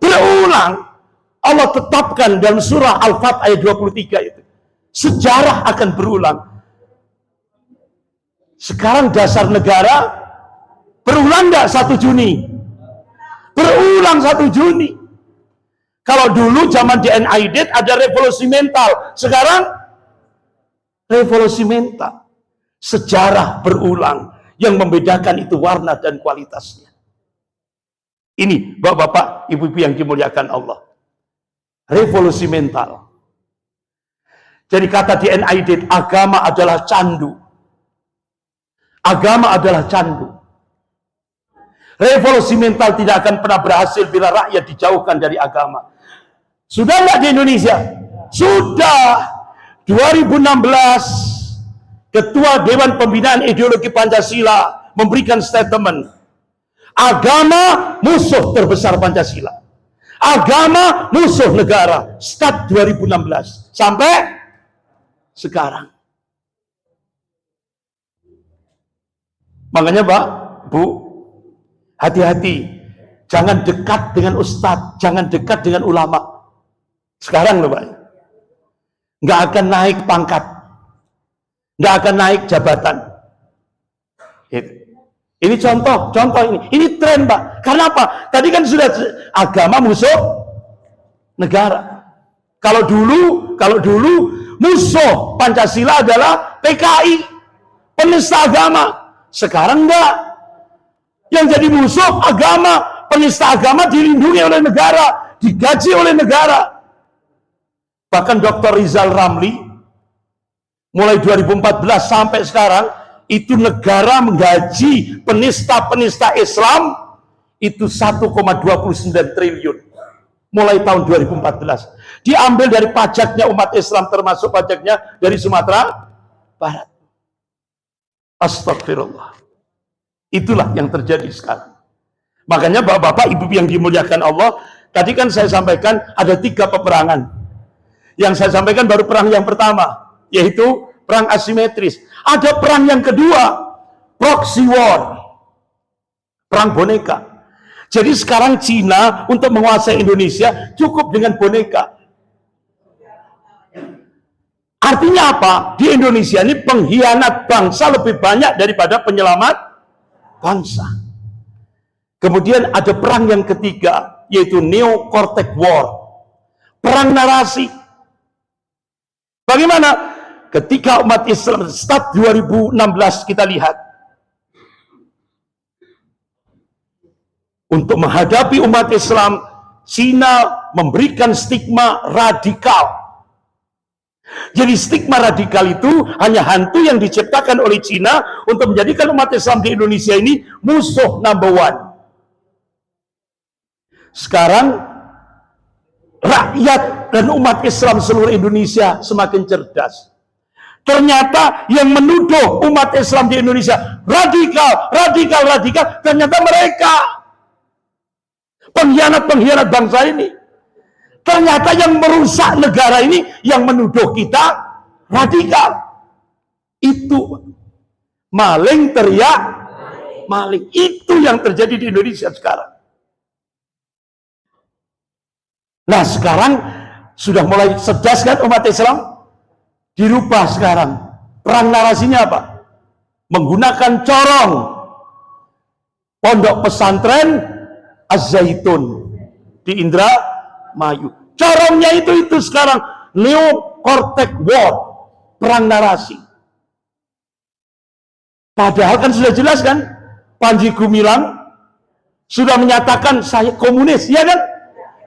Berulang. Allah tetapkan dalam surah Al-Fat ayat 23 itu. Sejarah akan berulang. Sekarang dasar negara berulang enggak 1 Juni? Berulang 1 Juni. Kalau dulu zaman DN/AID ada revolusi mental, sekarang revolusi mental. Sejarah berulang, yang membedakan itu warna dan kualitasnya. Ini Bapak, Ibu yang dimuliakan Allah. Revolusi mental. Jadi kata DN/AID, agama adalah candu. Agama adalah candu. Revolusi mental tidak akan pernah berhasil bila rakyat dijauhkan dari agama. Sudah enggak di Indonesia? Sudah. 2016 Ketua Dewan Pembinaan Ideologi Pancasila memberikan statement, agama musuh terbesar Pancasila, agama musuh negara. Start 2016 sampai sekarang. Makanya Pak, Bu, hati-hati. Jangan dekat dengan ustadz, jangan dekat dengan ulama. Sekarang loh Pak, nggak akan naik pangkat, nggak akan naik jabatan. Ini contoh ini tren Pak. Karena apa? Tadi kan sudah agama musuh negara. Kalau dulu musuh Pancasila adalah PKI, penista agama. Sekarang enggak. Yang jadi musuh agama, penista agama dilindungi oleh negara, digaji oleh negara. Bahkan Dr. Rizal Ramli mulai 2014 sampai sekarang itu negara menggaji penista-penista Islam itu 1,29 triliun mulai tahun 2014. Diambil dari pajaknya umat Islam, termasuk pajaknya dari Sumatera Barat. Astagfirullah. Itulah yang terjadi sekarang. Makanya bapak-bapak, ibu yang dimuliakan Allah, tadi kan saya sampaikan ada 3 peperangan. Yang saya sampaikan baru perang yang pertama, yaitu perang asimetris. Ada perang yang kedua, proxy war, perang boneka. Jadi sekarang Cina untuk menguasai Indonesia cukup dengan boneka. Artinya apa? Di Indonesia ini pengkhianat bangsa lebih banyak daripada penyelamat bangsa. Kemudian ada perang yang ketiga, yaitu Neo-Cortex War, perang narasi. Bagaimana? Ketika umat Islam start 2016 kita lihat, untuk menghadapi umat Islam, Cina memberikan stigma radikal. Jadi stigma radikal itu hanya hantu yang diciptakan oleh Cina untuk menjadikan umat Islam di Indonesia ini musuh number 1. Sekarang rakyat dan umat Islam seluruh Indonesia semakin cerdas. Ternyata yang menuduh umat Islam di Indonesia radikal, ternyata mereka pengkhianat bangsa ini. Ternyata yang merusak negara ini, yang menuduh kita radikal. Itu maling teriak maling. Itu yang terjadi di Indonesia sekarang. Nah sekarang sudah mulai cerdas kan umat Islam? Dirubah sekarang. Perang narasinya apa? Menggunakan corong pondok pesantren Az-Zaitun di Indramayu. Corongnya itu sekarang Neo-Cortex War, perang narasi. Padahal kan sudah jelas kan, Panji Gumilang sudah menyatakan saya komunis, ya kan?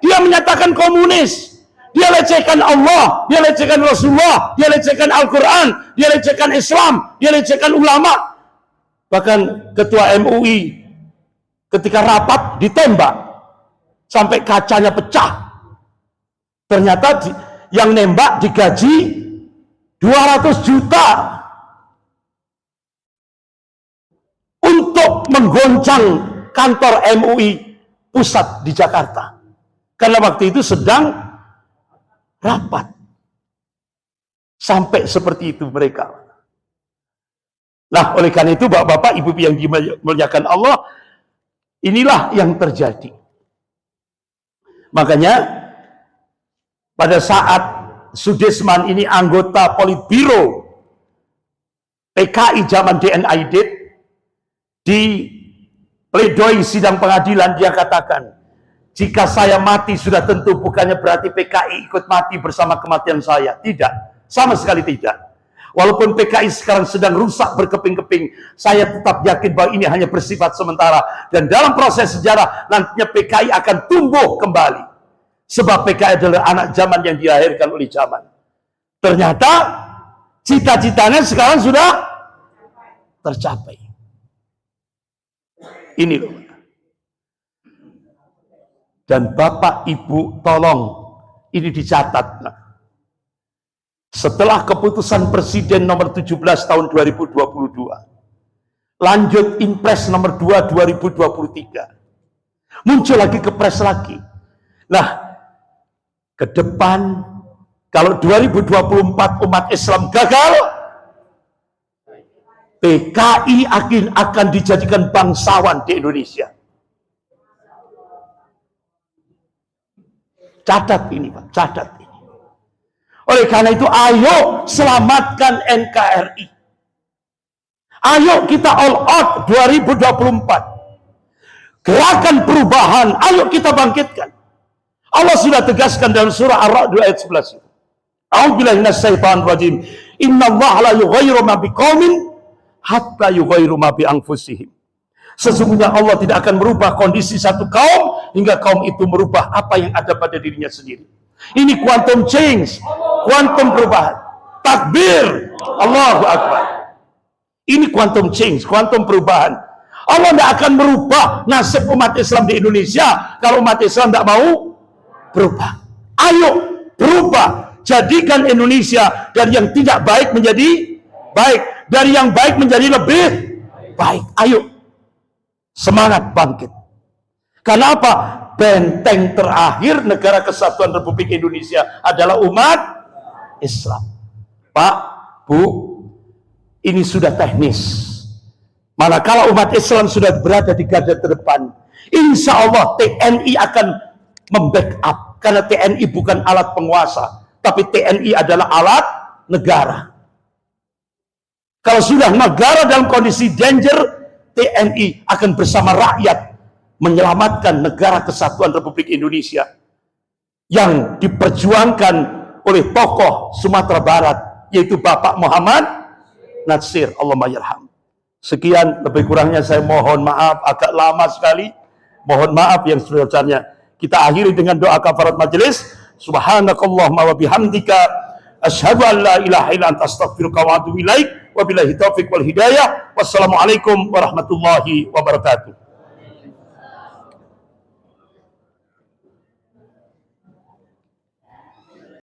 Dia menyatakan komunis. Dia lecehkan Allah, dia lecehkan Rasulullah, dia lecehkan Al-Quran, dia lecehkan Islam, dia lecehkan ulama. Bahkan ketua MUI ketika rapat ditembak sampai kacanya pecah. Ternyata yang nembak digaji 200 juta untuk menggoncang kantor MUI pusat di Jakarta. Karena waktu itu sedang rapat. Sampai seperti itu mereka. Nah, oleh karena itu bapak-bapak, ibu yang dimuliakan Allah, inilah yang terjadi. Makanya pada saat Sudirman ini anggota Politbiro PKI zaman DNID, di pledoi sidang pengadilan dia katakan, jika saya mati sudah tentu bukannya berarti PKI ikut mati bersama kematian saya. Tidak, sama sekali tidak. Walaupun PKI sekarang sedang rusak berkeping-keping, saya tetap yakin bahwa ini hanya bersifat sementara. Dan dalam proses sejarah, nantinya PKI akan tumbuh kembali. Sebab PKI adalah anak zaman yang dilahirkan oleh zaman. Ternyata, cita-citanya sekarang sudah tercapai. Ini loh. Dan Bapak Ibu tolong ini dicatat. Setelah keputusan Presiden nomor 17 tahun 2022, lanjut Impres nomor 2 2023, muncul lagi kepres lagi. Nah, ke depan kalau 2024 umat Islam gagal, PKI akan dijadikan bangsawan di Indonesia. Catat ini Pak, catat ini. Oleh karena itu ayo selamatkan NKRI. Ayo kita all out 2024. Gerakan perubahan, ayo kita bangkitkan. Allah sudah tegaskan dalam surah Ar-Ra'd ayat 11. A'udzubillahi minasyaitonir rajim. Innallaha la yughayyiru ma biqaumin hatta yughayyiru ma bi anfusihim. Sesungguhnya Allah tidak akan merubah kondisi satu kaum hingga kaum itu merubah apa yang ada pada dirinya sendiri. Ini quantum change, quantum perubahan. Takbir, Allahu Akbar. Ini quantum change, quantum perubahan. Allah tidak akan merubah nasib umat Islam di Indonesia kalau umat Islam tidak mau berubah. Ayo berubah, jadikan Indonesia dari yang tidak baik menjadi baik, dari yang baik menjadi lebih baik. Ayo, semangat bangkit. Karena apa? Benteng terakhir negara kesatuan Republik Indonesia adalah umat Islam. Pak, Bu, ini sudah teknis. Manakala umat Islam sudah berada di garda terdepan, insya Allah TNI akan membackup. Karena TNI bukan alat penguasa, tapi TNI adalah alat negara. Kalau sudah negara dalam kondisi danger, TNI akan bersama rakyat menyelamatkan negara kesatuan Republik Indonesia yang diperjuangkan oleh tokoh Sumatera Barat, yaitu Bapak Muhammad Natsir, Allahumma yarham. Sekian, lebih kurangnya saya mohon maaf, agak lama sekali. Mohon maaf yang sebesar-besarnya. Kita akhiri dengan doa kafarat majelis. Subhanakallahumma wa bihamdika asyhadu an la ilaha illa anta astaghfiruka wa atubu ilaik. Wabillahi taufiq wal hidayah. Wassalamualaikum warahmatullahi wabarakatuh.